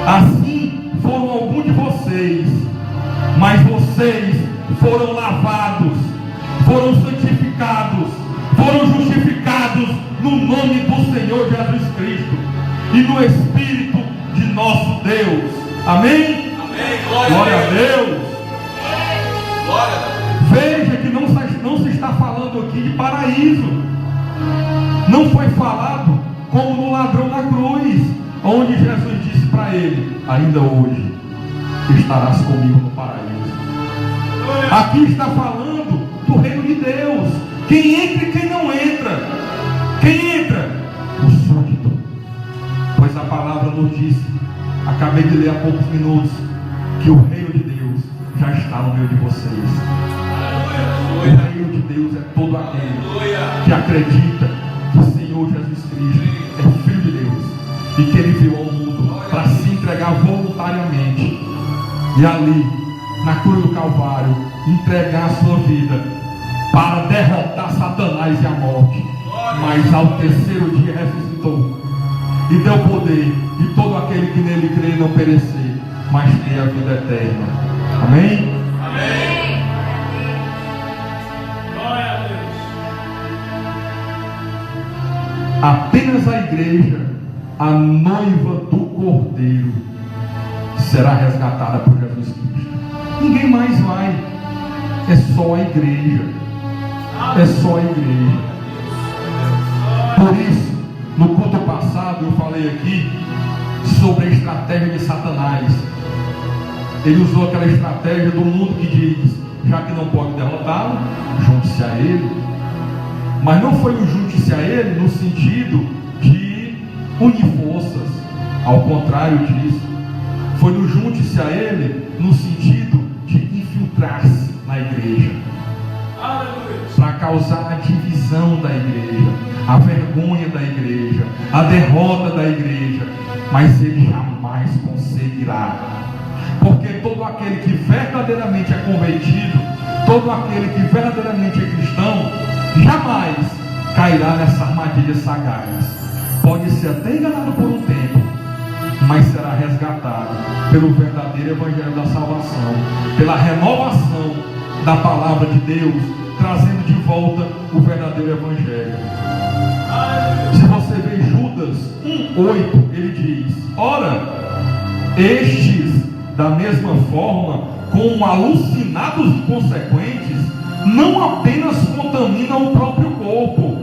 Assim foram alguns de vocês, mas vocês foram lavados, foram santificados, foram justificados no nome do Senhor Jesus Cristo e no Espírito de nosso Deus. Amém? Amém. Glória a Deus. Glória a Deus. Veja que não se está falando aqui de paraíso. Não foi falado como no ladrão da cruz, onde Jesus disse para ele: ainda hoje estarás comigo no paraíso. Aqui está falando do reino de Deus. Quem entra e quem não entra. Quem entra? O súdito. Pois a palavra nos diz, acabei de ler há poucos minutos, que o reino de Deus já está no meio de vocês. O reino de Deus é todo aquele que acredita que o Senhor Jesus Cristo é Filho de Deus e que Ele veio ao mundo para se entregar voluntariamente e ali, na cruz do Calvário, entregar a sua vida para derrotar Satanás e a morte. Mas ao terceiro dia ressuscitou e deu poder, e todo aquele que nele crê não perecer, mas ter a vida eterna. Amém? Amém. Glória a Deus. Apenas a igreja, a noiva do Cordeiro, será resgatada por Jesus Cristo. Ninguém mais vai. É só a igreja. É só a igreja. Por isso, no culto passado eu falei aqui sobre a estratégia de Satanás. Ele usou aquela estratégia do mundo que diz: já que não pode derrotá-lo, junte-se a ele. Mas não foi o junte-se a ele no sentido de unir forças. Ao contrário disso, foi no junte-se a ele no sentido de infiltrar-se na igreja, para causar a divisão da igreja, a vergonha da igreja, a derrota da igreja. Mas ele jamais conseguirá, porque todo aquele que verdadeiramente é convertido, todo aquele que verdadeiramente é cristão, jamais cairá nessa armadilha sagaz. Pode ser até enganado por um tempo, mas será resgatado pelo verdadeiro evangelho da salvação, pela renovação da palavra de Deus, trazendo de volta o verdadeiro evangelho. Se você vê Judas 1:8, ele diz: ora, estes, da mesma forma, como alucinados e inconsequentes, não apenas contaminam o próprio corpo,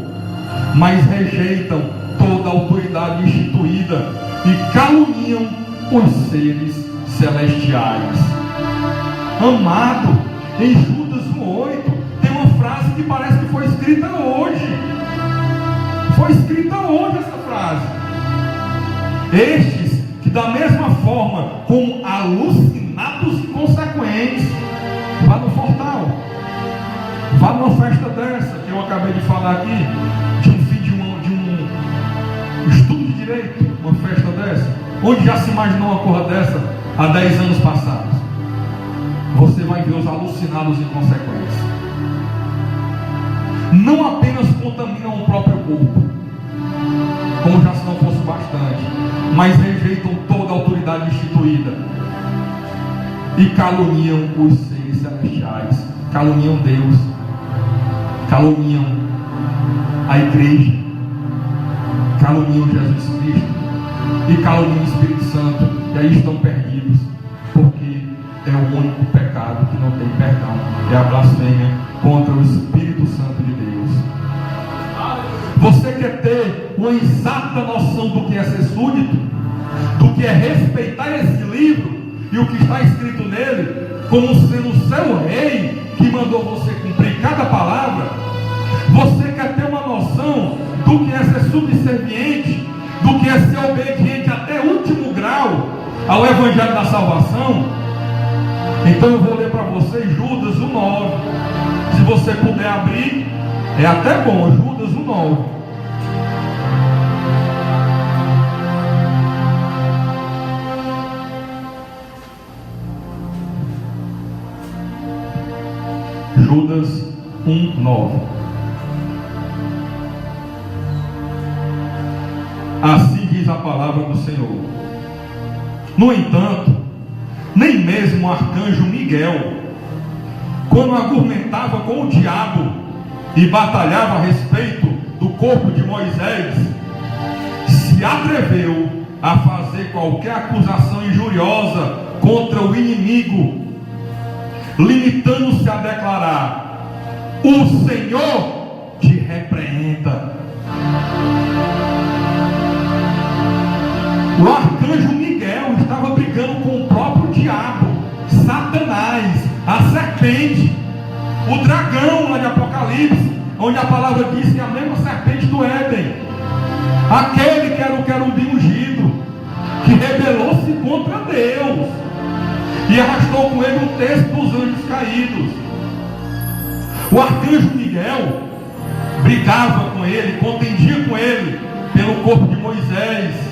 mas rejeitam toda a autoridade instituída e caluniam os seres celestiais. Amado, em Judas 1:8 tem uma frase que parece que foi escrita hoje. Foi escrita hoje essa frase. Estes que da mesma forma como alucinados e inconsequentes, vá no Fortal, vá numa festa dessa que eu acabei de falar aqui, de um estudo de direito, uma festa dessa, onde já se imaginou uma coisa dessa há 10 anos passados. Você vai ver os alucinados e inconsequentes. Não apenas contaminam o próprio corpo, como já se não fosse bastante, mas rejeitam toda a autoridade instituída e caluniam os seres celestiais, caluniam Deus, caluniam a igreja, caluniam Jesus Cristo e caluniam o Espírito Santo, e aí estão perdidos, porque é o único pecado que não tem perdão, é a blasfêmia contra o Espírito Santo de Deus. Você quer ter uma exata noção do que é ser súdito, do que é respeitar esse livro e o que está escrito nele, como sendo o seu rei que mandou você cumprir cada palavra? Você quer ter uma noção do que é ser subserviente, do que é ser obediente até o último grau ao evangelho da salvação? Então eu vou ler para você Judas 1:9. Se você puder abrir, é até bom. Judas 1:9. Judas 1:9. Assim diz a palavra do Senhor. No entanto, nem mesmo o arcanjo Miguel, quando argumentava com o diabo e batalhava a respeito do corpo de Moisés, se atreveu a fazer qualquer acusação injuriosa contra o inimigo, limitando-se a declarar: o Senhor te repreenda. O arcanjo Miguel estava brigando com o próprio diabo, Satanás, a serpente, o dragão lá de Apocalipse, onde a palavra diz que é a mesma serpente do Éden, aquele que era o querubim ungido, que rebelou-se contra Deus e arrastou com ele um terço dos anjos caídos. O arcanjo Miguel brigava com ele, contendia com ele pelo corpo de Moisés.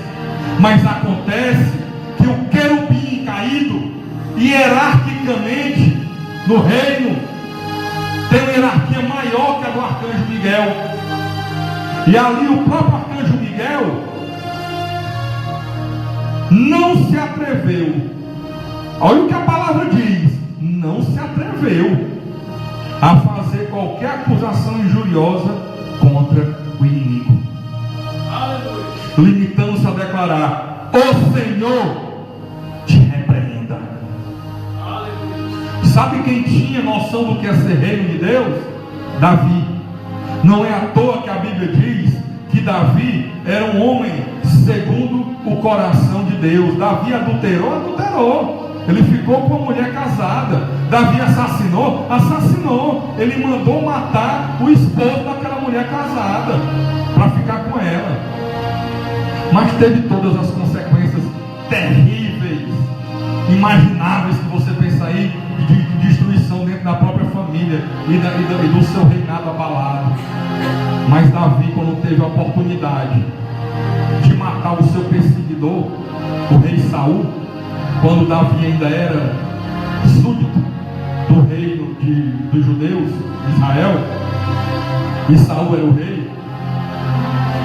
Mas acontece que o querubim caído, hierarquicamente, no reino, tem uma hierarquia maior que a do arcanjo Miguel. E ali o próprio arcanjo Miguel não se atreveu. Olha o que a palavra diz: não se atreveu a fazer qualquer acusação injuriosa contra o inimigo, limitando-se a declarar: o Senhor te repreenda. Sabe quem tinha noção do que é ser reino de Deus? Davi. Não é à toa que a Bíblia diz que Davi era um homem segundo o coração de Deus. Davi adulterou. Ele ficou com uma mulher casada. Davi assassinou. Ele mandou matar o esposo daquela mulher casada para ficar com ela. Mas teve todas as consequências terríveis, imagináveis que você pensa aí, de destruição dentro da própria família e do seu reinado abalado. Mas Davi, quando teve a oportunidade de matar o seu perseguidor, o rei Saul, quando Davi ainda era súdito do reino dos judeus, Israel, e Saul era o rei.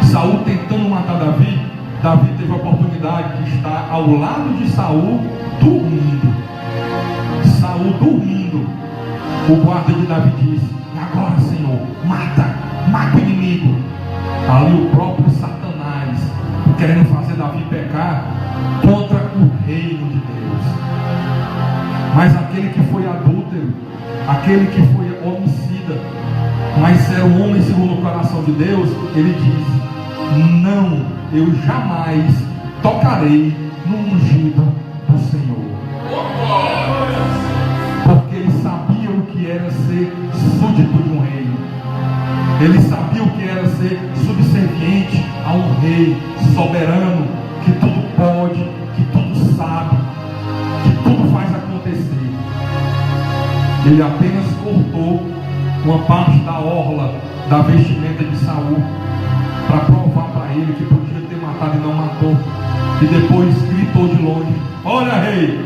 Saul tentando matar Davi, Davi teve a oportunidade de estar ao lado de Saul, dormindo. Saul dormindo. O guarda de Davi disse: agora, Senhor, mata o inimigo. Ali o próprio Satanás, querendo fazer Davi pecar contra o reino de Deus. Mas aquele que foi adúltero, aquele que foi homicida, mas era um homem segundo o coração de Deus, ele disse: não, eu jamais tocarei no ungido do Senhor. Porque ele sabia o que era ser súdito de um rei. Ele sabia o que era ser subserviente a um rei soberano, que tudo pode, que tudo sabe, que tudo faz acontecer. Ele apenas cortou uma parte da orla da vestimenta de Saul para provar para ele que podia ter matado e não matou. E depois gritou de longe: olha, rei,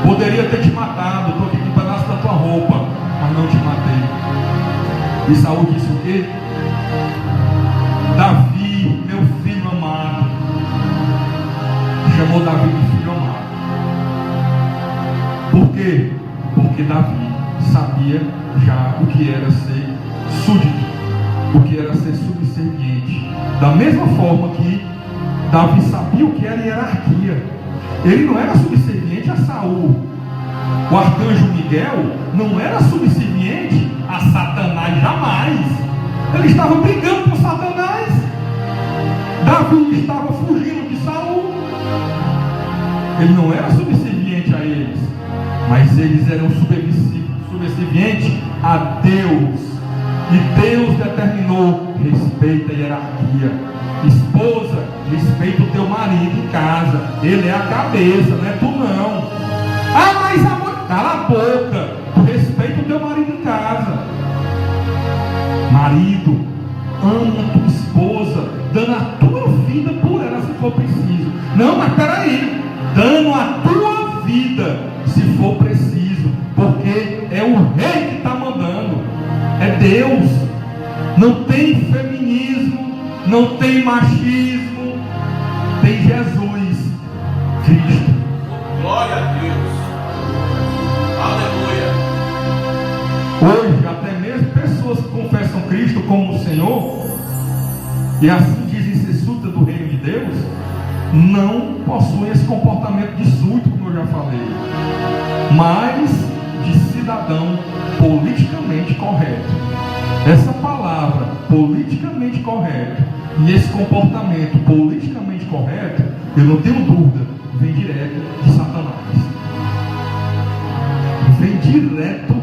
poderia ter te matado, estou aqui com um pedaço da tua roupa, mas não te matei. E Saul disse o quê? Davi, meu filho amado. Chamou Davi de filho amado. Por quê? Porque Davi sabia já o que era ser súdito, o que era ser subserviente. Da mesma forma que Davi sabia o que era hierarquia. Ele não era subserviente a Saul. O arcanjo Miguel não era subserviente a Satanás, jamais. Ele estava brigando com Satanás. Davi estava fugindo de Saul. Ele não era subserviente a eles, mas eles eram subservientes a Deus. E Deus determinou: respeita a hierarquia. Esposa, respeita o teu marido em casa. Ele é a cabeça, não é tu não. Ah, mas amor, cala a boca. Tu respeita o teu marido em casa. Marido, ama a tua esposa, dando a tua vida por ela se for preciso. Não, mas peraí, dando a tua vida se for preciso, porque é o rei que está mandando, é Deus. Não tem feminismo, não tem machismo, tem Jesus Cristo. Glória a Deus. Aleluia. Hoje, até mesmo pessoas que confessam Cristo como o Senhor, e assim dizem ser súdita do reino de Deus, não possuem esse comportamento de súdito, como eu já falei, mas de cidadão politicamente correto. Essa palavra, politicamente correto, e esse comportamento politicamente correto, eu não tenho dúvida, vem direto de Satanás. Vem direto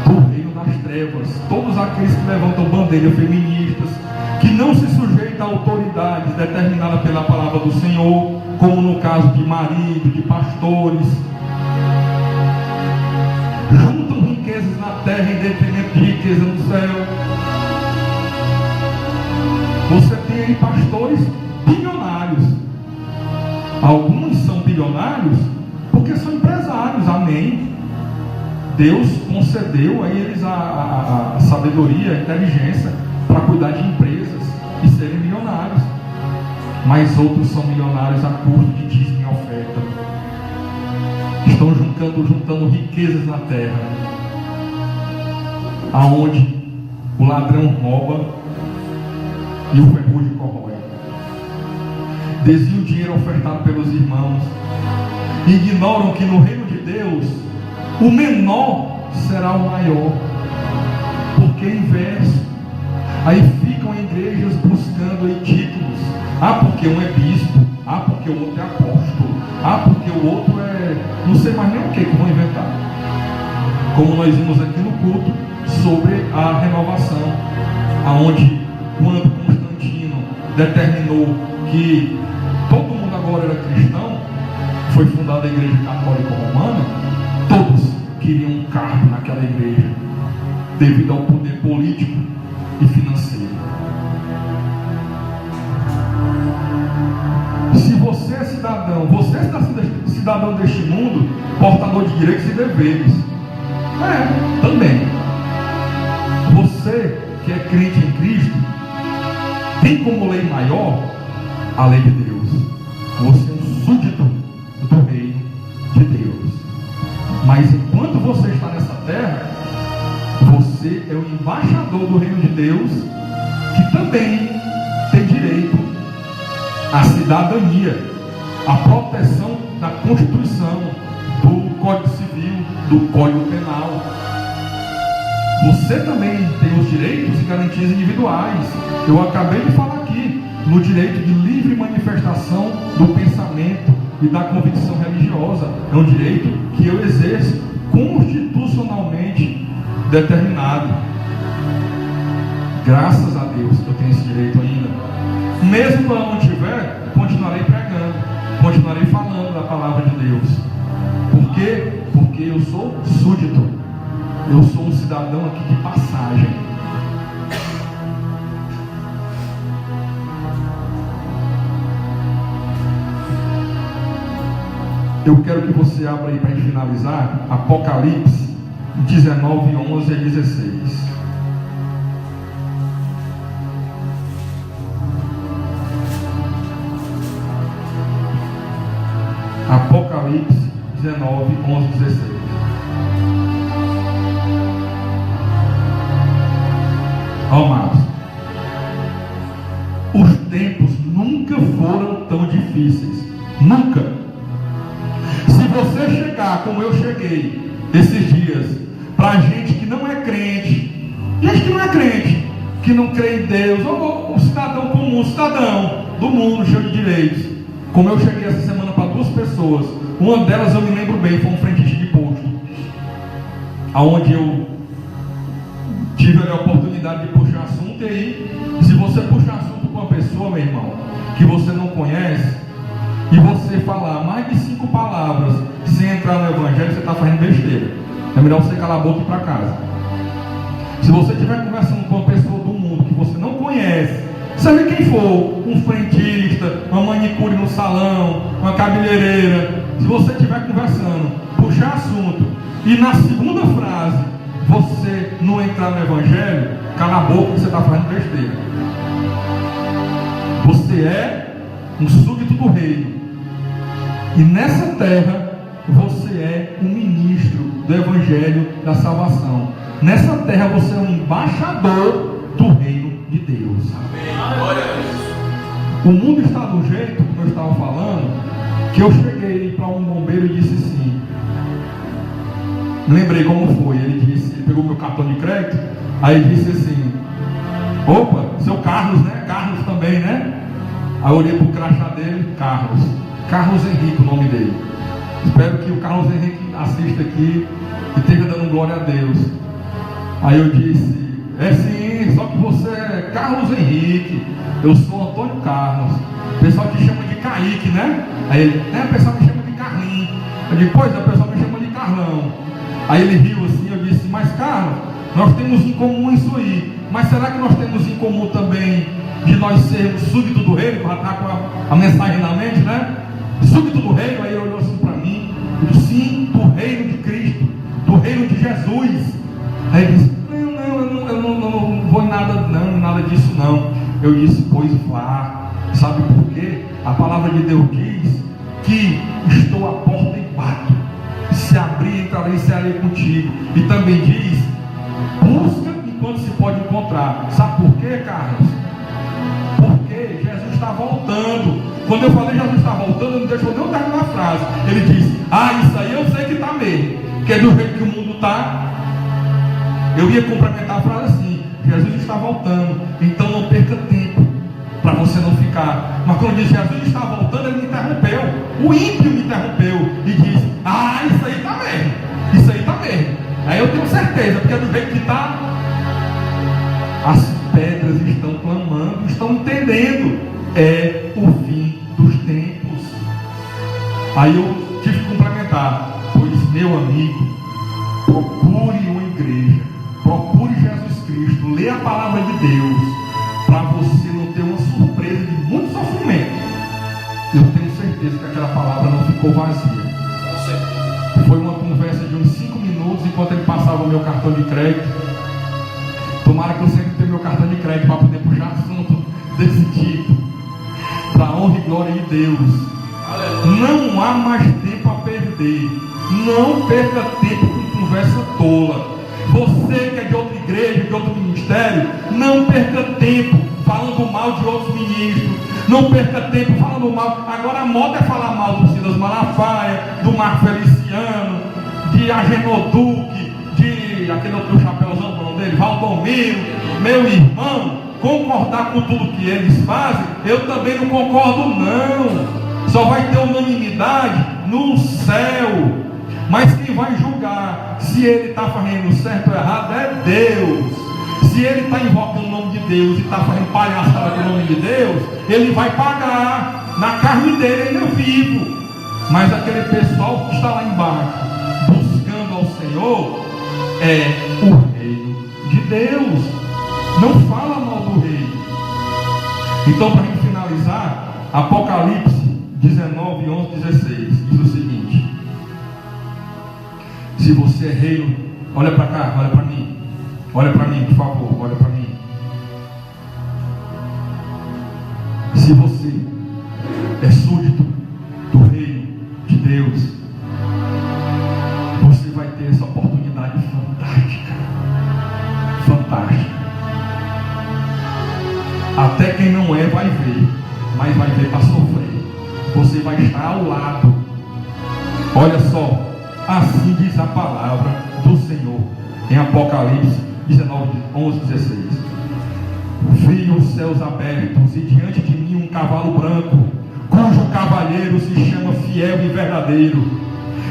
do reino das trevas. Todos aqueles que levantam bandeiras feministas, que não se sujeitam a autoridades determinadas pela palavra do Senhor, como no caso de marido, de pastores, juntam riquezas na terra em detrimento de riqueza no céu. Você tem aí pastores bilionários. Alguns são bilionários porque são empresários, amém. Deus concedeu a eles a sabedoria, a inteligência para cuidar de empresas e serem milionários. Mas outros são milionários a custo de dízimo e oferta. Estão juntando riquezas na terra, aonde o ladrão rouba e o ferrugem corrói. Desviam o dinheiro ofertado pelos irmãos. Ignoram que no reino de Deus o menor será o maior. Porque é inverso. Aí ficam em igrejas buscando aí títulos. Ah, porque um é bispo. Ah, porque o outro é apóstolo. Ah, porque o outro é... não sei mais nem o que vão inventar. Como nós vimos aqui no culto sobre a renovação, aonde quando Constantino determinou que todo mundo agora era cristão, foi fundada a Igreja Católica Romana, todos queriam um cargo naquela igreja, devido ao poder político e financeiro. Se você é cidadão, você está cidadão deste mundo, portador de direitos e deveres. Também. Você que é crente em Cristo, tem como lei maior a lei de Deus. Você é um súdito do reino de Deus. Mas enquanto você está nessa terra, você é o embaixador do reino de Deus, que também tem direito à cidadania, à proteção da Constituição, do Código Civil, do Código Penal. Você também tem os direitos e garantias individuais. Eu acabei de falar aqui no direito de livre manifestação do pensamento e da convicção religiosa. É um direito que eu exerço constitucionalmente determinado. Graças a Deus que eu tenho esse direito ainda. Mesmo quando eu não tiver, continuarei pregando, continuarei falando da palavra de Deus. Por quê? Porque eu sou súdito. Eu sou um cidadão aqui de passagem. Eu quero que você abra aí para finalizar Apocalipse 19, 11 a 16. Apocalipse 19, 11 a 16. Amados, os tempos nunca foram tão difíceis. Nunca. Se você chegar como eu cheguei esses dias, para gente que não é crente, que não crê em Deus, ou um cidadão comum, um cidadão do mundo cheio de direitos, como eu cheguei essa semana para 2 pessoas, uma delas eu me lembro bem, foi um frentista de posto, aonde eu tive a oportunidade de puxar assunto. E aí, se você puxar assunto com uma pessoa, meu irmão, que você não conhece, e você falar mais de 5 palavras sem entrar no evangelho, você está fazendo besteira. É melhor você calar a boca e ir para casa. Se você estiver conversando com uma pessoa do mundo que você não conhece, seja quem for, um frentista, uma manicure no salão, uma cabeleireira, se você estiver conversando, puxar assunto, e na segunda frase você não entrar no evangelho, cala a boca que você está fazendo besteira. Você é um súdito do reino, e nessa terra você é um ministro do evangelho da salvação. Nessa terra você é um embaixador do reino de Deus. Amém. Glória a Deus. O mundo está do jeito, como eu estava falando, que eu cheguei para um bombeiro e disse assim, lembrei como foi, ele pegou meu cartão de crédito, aí disse assim, opa, seu Carlos, né? Carlos também, né? Aí eu olhei para o crachá dele, Carlos Henrique, o nome dele. Espero que o Carlos Henrique assista aqui e esteja dando glória a Deus. Aí eu disse, é sim, só que você é Carlos Henrique, eu sou Antônio Carlos. O pessoal te chama de Kaique, né? Aí ele, o pessoal me chama de Carlinhos. Eu disse, pois é, o pessoal me chama de Carlão. Aí ele riu assim, eu disse, mas Carlos, nós temos em comum isso aí. Mas será que nós temos em comum também de nós sermos súdito do reino? Já está com a mensagem na mente, né? Súdito do reino. Aí ele olhou assim para mim, eu disse, sim, do reino de Cristo, do reino de Jesus. Aí ele disse, eu não vou em nada disso não. Eu disse, pois vá. Sabe por quê? A palavra de Deus diz que estou à porta e bato. Se abrir, entrarei e cearei contigo. E também diz, busca enquanto se pode encontrar. Sabe por quê, Carlos? Porque Jesus está voltando. Quando eu falei Jesus está voltando, ele não deixou nem eu terminar a frase. Ele disse, isso aí eu sei que está mesmo, que é do jeito que o mundo está. Eu ia complementar a frase assim, Jesus está voltando, então não perca tempo, para você não ficar. Mas quando disse Jesus está voltando, ele me interrompeu. O ímpio me interrompeu e disse, isso aí está mesmo, isso aí está mesmo. Aí eu tenho certeza, porque do jeito que está, as pedras estão clamando, estão entendendo, é o fim dos tempos. Aí eu tive que complementar, pois meu amigo, procure uma igreja, procure Jesus Cristo, lê a palavra de Deus, para você não ter uma surpresa de muito sofrimento. Eu tenho certeza que aquela palavra não ficou vazia. quando ele passava o meu cartão de crédito. Tomara que eu sempre tenha meu cartão de crédito para poder puxar assunto desse tipo. Para a honra e glória de Deus. Não há mais tempo a perder. Não perca tempo com conversa tola. Você que é de outra igreja, de outro ministério, não perca tempo falando mal de outros ministros. Não perca tempo falando mal. Agora a moda é falar mal do Silas Malafaia, do Marco Feliciano, de Agenor Duque, de aquele outro chapéuzão, o nome dele, Valdomiro. Meu irmão, concordar com tudo que eles fazem, eu também não concordo não. Só vai ter unanimidade no céu. Mas quem vai julgar se ele está fazendo certo ou errado é Deus. Se ele está invocando o nome de Deus e está fazendo palhaçada com o nome de Deus, ele vai pagar. Na carne dele ele é vivo. Mas aquele pessoal que está lá embaixo buscando ao Senhor é o reino de Deus. Não fala mal do rei. Então, para a gente finalizar, Apocalipse 19, 11, 16 diz o seguinte: se você é rei, olha para cá, olha para mim, por favor, olha para mim. Se você é súdito do reino de Deus, você vai ter essa oportunidade fantástica. Fantástica. Até quem não é vai ver, mas vai ver para sofrer. Você vai estar ao lado. Olha só, assim diz a palavra do Senhor em Apocalipse 19, 11, 16. Vi os céus abertos e diante de mim um cavalo branco, cujo cavaleiro se chama Fiel e Verdadeiro.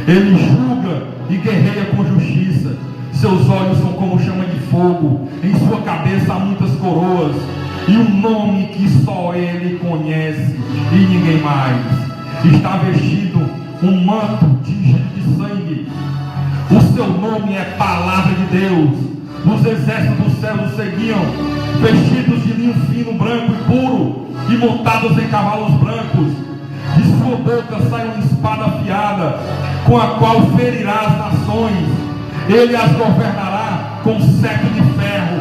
Ele julga e guerreia com justiça. Seus olhos são como chama de fogo. Em sua cabeça há muitas coroas e um nome que só ele conhece e ninguém mais. Está vestido um manto tingido de sangue. O seu nome é Palavra de Deus. Os exércitos do céu o seguiam, vestidos de linho fino, branco e puro, e montados em cavalos brancos. De sua boca sai uma espada afiada, com a qual ferirá as nações. Ele as governará com cetro de ferro.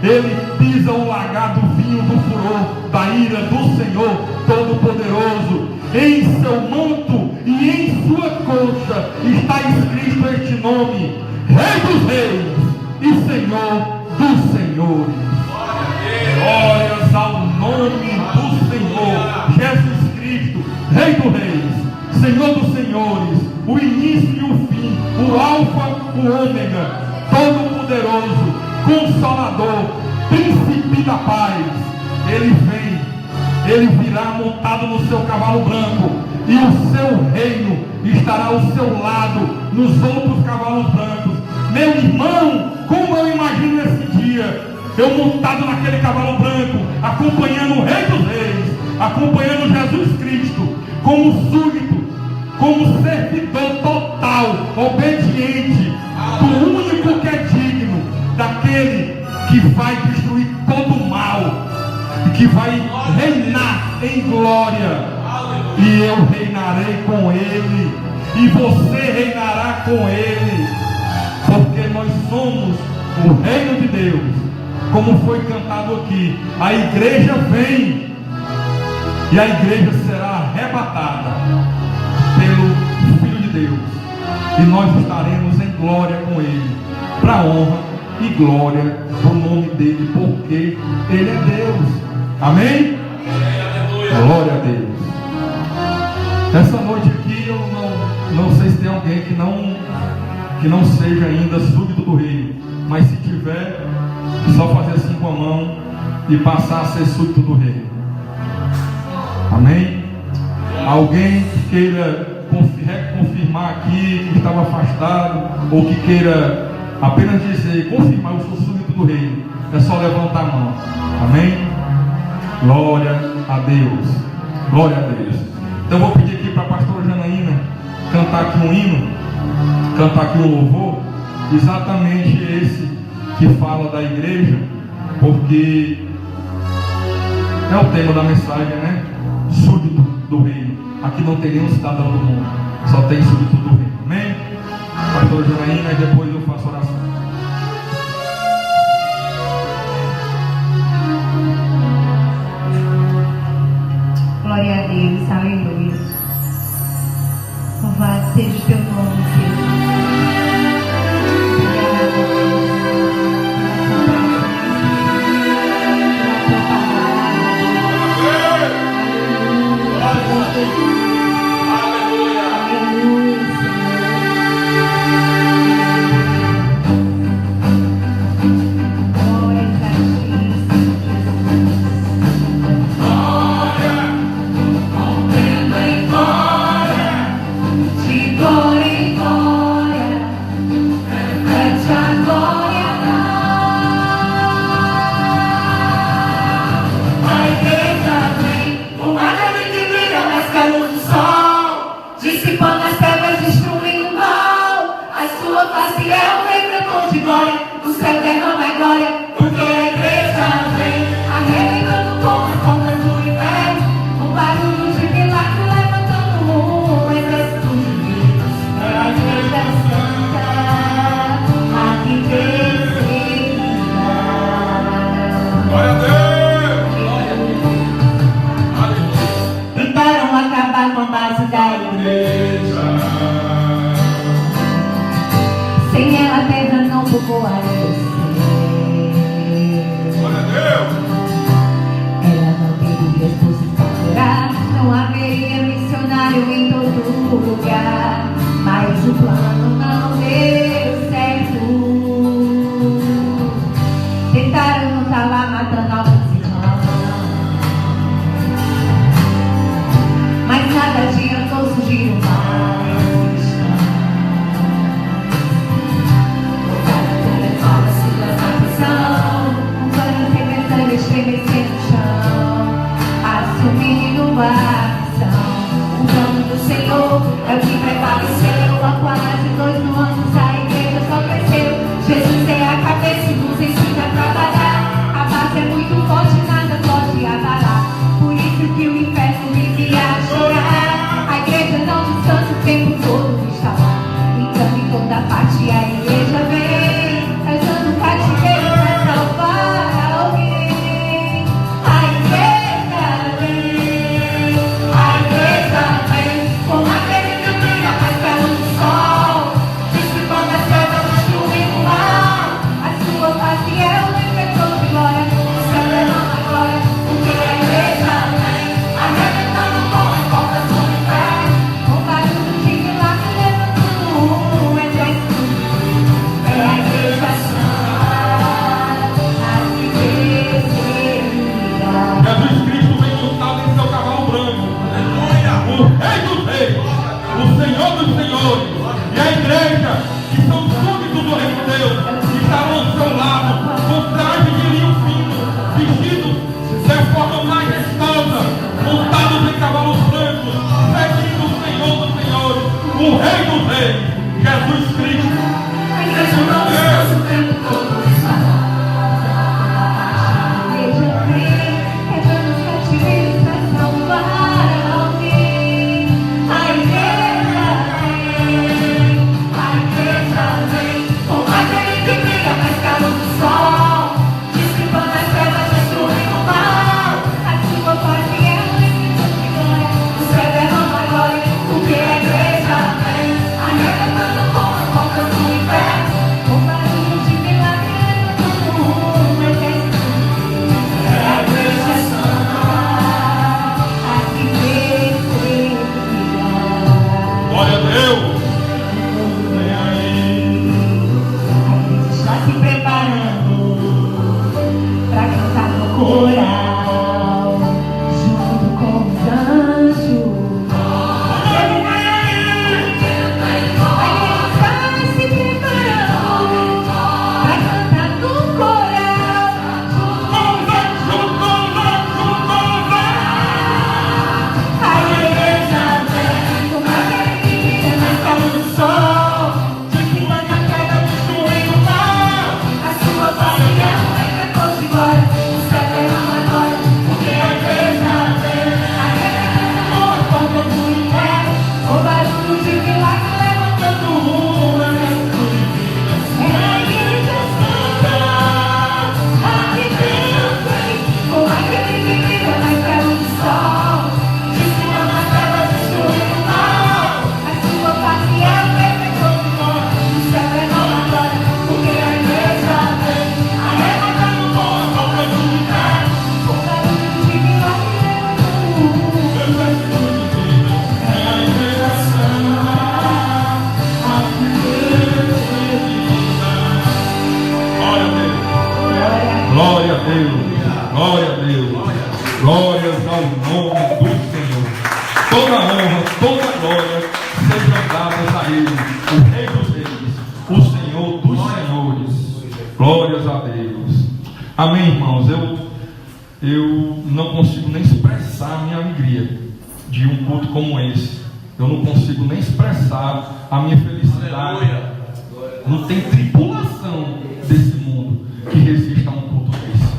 Ele pisa o lagar do vinho do furor, da ira do Senhor Todo-Poderoso. Em seu manto e em sua coxa está escrito este nome: Rei dos Reis e Senhor dos Senhores. Glórias ao nome do Senhor Jesus Cristo, Rei dos Reis, Senhor dos Senhores, o início e o fim, o Alfa, o Ômega, Todo-Poderoso, Consolador, Príncipe da Paz. Ele vem, ele virá montado no seu cavalo branco, e o seu reino estará ao seu lado nos outros cavalos brancos. Meu irmão, como eu imagino esse dia, eu montado naquele cavalo branco, acompanhando o Rei dos Reis, acompanhando Jesus Cristo, como súdito, como servidor total, obediente, do único que é digno, daquele que vai destruir todo o mal, e que vai reinar em glória. E eu reinarei com ele, e você reinará com ele, porque nós somos o reino de Deus. Como foi cantado aqui, a igreja vem, e a igreja será arrebatada pelo Filho de Deus, e nós estaremos em glória com ele, para a honra e glória do nome dele, porque ele é Deus. Amém? Glória a Deus. Essa noite aqui eu não sei se tem alguém que não seja ainda súdito do reino, mas se tiver, só fazer assim com a mão e passar a ser súdito do reino. Amém? Alguém que queira confirmar aqui que estava afastado, ou que queira apenas dizer, confirmar, eu sou súdito do reino, é só levantar a mão. Amém? Glória a Deus. Glória a Deus. Então eu vou pedir aqui para a pastora Janaína cantar aqui um hino, cantar aqui um louvor, exatamente esse que fala da igreja, porque é o tema da mensagem, né? Súdito do reino. Aqui não tem nenhum cidadão do mundo, só tem súdito do reino. Amém? Pastora Janaína, e depois eu faço é um refletor de glória, o céu derrama a glória, porque a igreja vem arrebentando com as pontas do inferno, um barulho de milagre levantando um exército de Deus. É a igreja santa, aqui descerá. Glória a Deus! Tentaram acabar com a base da igreja. Sem ela a terra não povoaria. Glória a Deus! Ela não teria exposição geral, não haveria missionário em todo lugar. Mas o plano não deu certo. Tentaram não tá lá matando alguns irmãos, mas nada adiantou, surgiram mais cristãos. Voltaram a levar a situação à pressão, um pano arrebentando, estremecendo o chão, assumindo a missão. O plano do Senhor é o que prevaleceu. Há quase 2 mil anos a igreja só cresceu. Jesus é a cabeça e nos ensina a trabalhar. A base é muito forte, nada pode abalar. Por isso que o inferno vive a chorar. A igreja não descansa o tempo todo, está lá. Então em toda parte a igreja vem, trazendo cativeiro para salvar alguém. A igreja vem, como aquele que brilha mais que a luz do sol, dissipando as trevas, destruindo o mal. A sua face é o refletor de glória, o céu derrama a glória, porque a igreja vem, arrebentando com as portas do inferno, com barulho de milagre levantando um exército. É a igreja santa, aqui descerá. Jesus Cristo vem montado em seu cavalo branco. O Rei dos Reis, o Senhor dos Senhores, e a igreja, que são súditos do Reino de Deus, que estarão ao seu lado, com traje de linho fino, vestidos de forma majestosa, montados em cavalos brancos, seguindo o Senhor dos Senhores, o Rei dos Reis, Jesus Cristo. A igreja não descansa o tempo todo, está lá. A igreja vem, quebrando os cativeiros para salvar alguém. A igreja vem, como aquele que brilha mais que a luz do sol, dissipando as trevas, destruindo o mal. A sua face é o refletor de glória, o céu derrama a glória, porque a igreja vem, arrebentando com as portas do inferno, com barulho de milagre levantando um exército. É a igreja santa, aqui descerá. Glória a Deus! Está se preparando para cantar no coral, junto com os anjos. A igreja está se preparando para cantar no coral, a igreja vem, como aquele que brilha mais que a luz do sol, dissipando a treva, destruindo o mal. A sua face é um refletor de glória, o céu derrama a glória, porque a igreja vem, arrebentando com as portas do inferno, o barulho de milagre levantando um exército de vidas. É a igreja santa, aqui vem, como aquele que brilha mais que a luz do sol, dissipando as trevas, destruindo o mal. A sua face é o refletor de glória, o céu derrama a glória, porque a igreja vem, arrebentando com as portas do inferno, com barulho de milagre levantando um exército de vidas. É a igreja santa, aqui Glória a Deus! Glória a Deus! Glórias ao nome do Senhor. Toda honra, toda glória sejam dadas a Ele, o Rei dos Reis, o Senhor dos Senhores. Glórias a Deus. Amém, irmãos. Eu não consigo nem expressar a minha alegria de um culto como esse. Eu não consigo nem expressar a minha felicidade Não tem tribulação desse mundo que resista a um culto desse.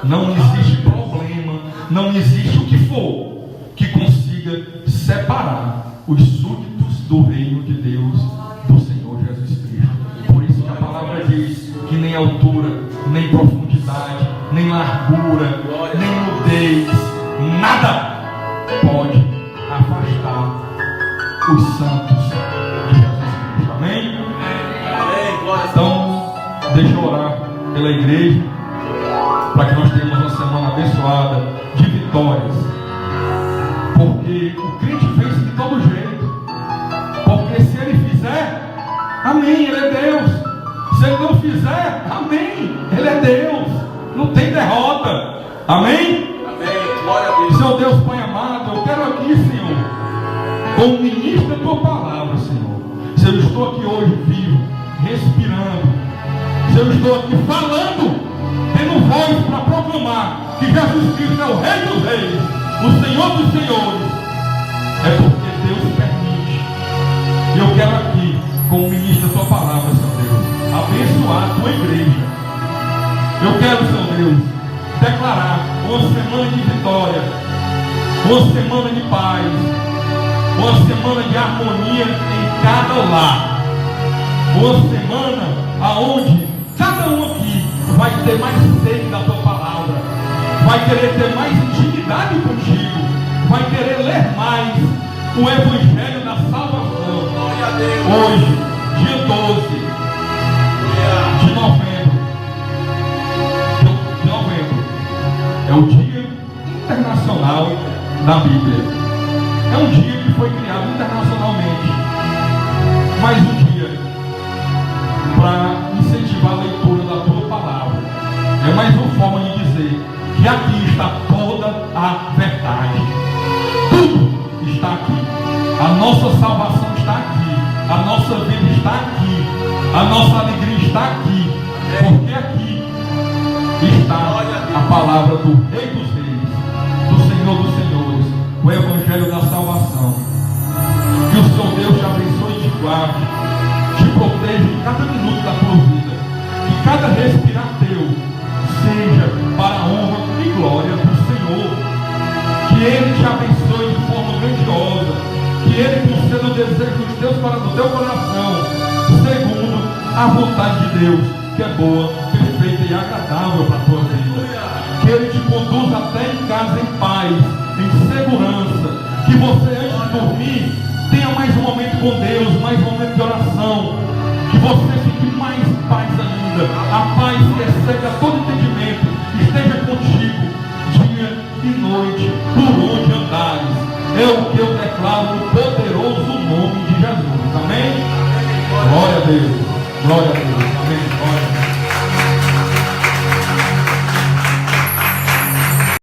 Não existe problema, não existe o que for que consiga separar os súditos do reino de Deus, do Senhor Jesus Cristo. Por isso que a palavra diz que nem altura, nem profundidade, nem largura, nem nudez, nada pode afastar os santos de Jesus Cristo. Amém? Então, deixa eu orar pela igreja, para que nós tenhamos uma semana abençoada de vitórias. Porque o crente vence de todo jeito. Porque se ele fizer, amém, ele é Deus. Se ele não fizer, amém, ele é Deus. Não tem derrota. Amém? Amém. Glória a Deus. Seu Deus Pai amado, eu quero aqui, Senhor, como ministro da tua palavra, Senhor. Se eu estou aqui hoje vivo, respirando, se eu estou aqui falando, tendo voz para proclamar que Jesus Cristo é o Rei dos Reis, o Senhor dos Senhores, é porque Deus permite. E eu quero aqui, como ministro da tua palavra, Senhor Deus, abençoar a tua igreja. Eu quero, Senhor Deus, declarar uma semana de vitória, uma semana de paz, uma semana de harmonia em cada lar, uma semana aonde cada um aqui vai ter mais sede da tua palavra, vai querer ter mais intimidade contigo, vai querer ler mais o Evangelho da salvação. Glória a Deus. Hoje, dia 12 de novembro, é o Dia Internacional da Bíblia. É um dia que foi criado internacionalmente, mas um dia para incentivar a leitura da tua palavra. É mais uma forma de dizer que aqui está toda a verdade. Tudo está aqui. A nossa salvação está aqui. A nossa vida está aqui. A nossa alegria está aqui. Porque aqui está a palavra do Rei dos Reis, do Senhor dos Senhores, o Evangelho da salvação. Que o Senhor Deus te abençoe e te guarde, te proteja em cada minuto da tua vida. Que cada respirar teu seja para a honra e glória do Senhor. Que Ele te abençoe de forma grandiosa. Que Ele conceda o desejo do teu coração, segundo a vontade de Deus, que é boa, perfeita e agradável para a tua vida. Que Ele te conduza até em casa em paz, em segurança. Que você, antes de dormir, tenha mais um momento com Deus, mais um momento de oração. Que você fique mais em paz ainda. A paz que excede a todo entendimento esteja contigo dia e noite, por onde andares. É o que eu declaro no poderoso nome de Jesus. Amém? Glória a Deus. Glória a Deus. Amém. Glória a Deus.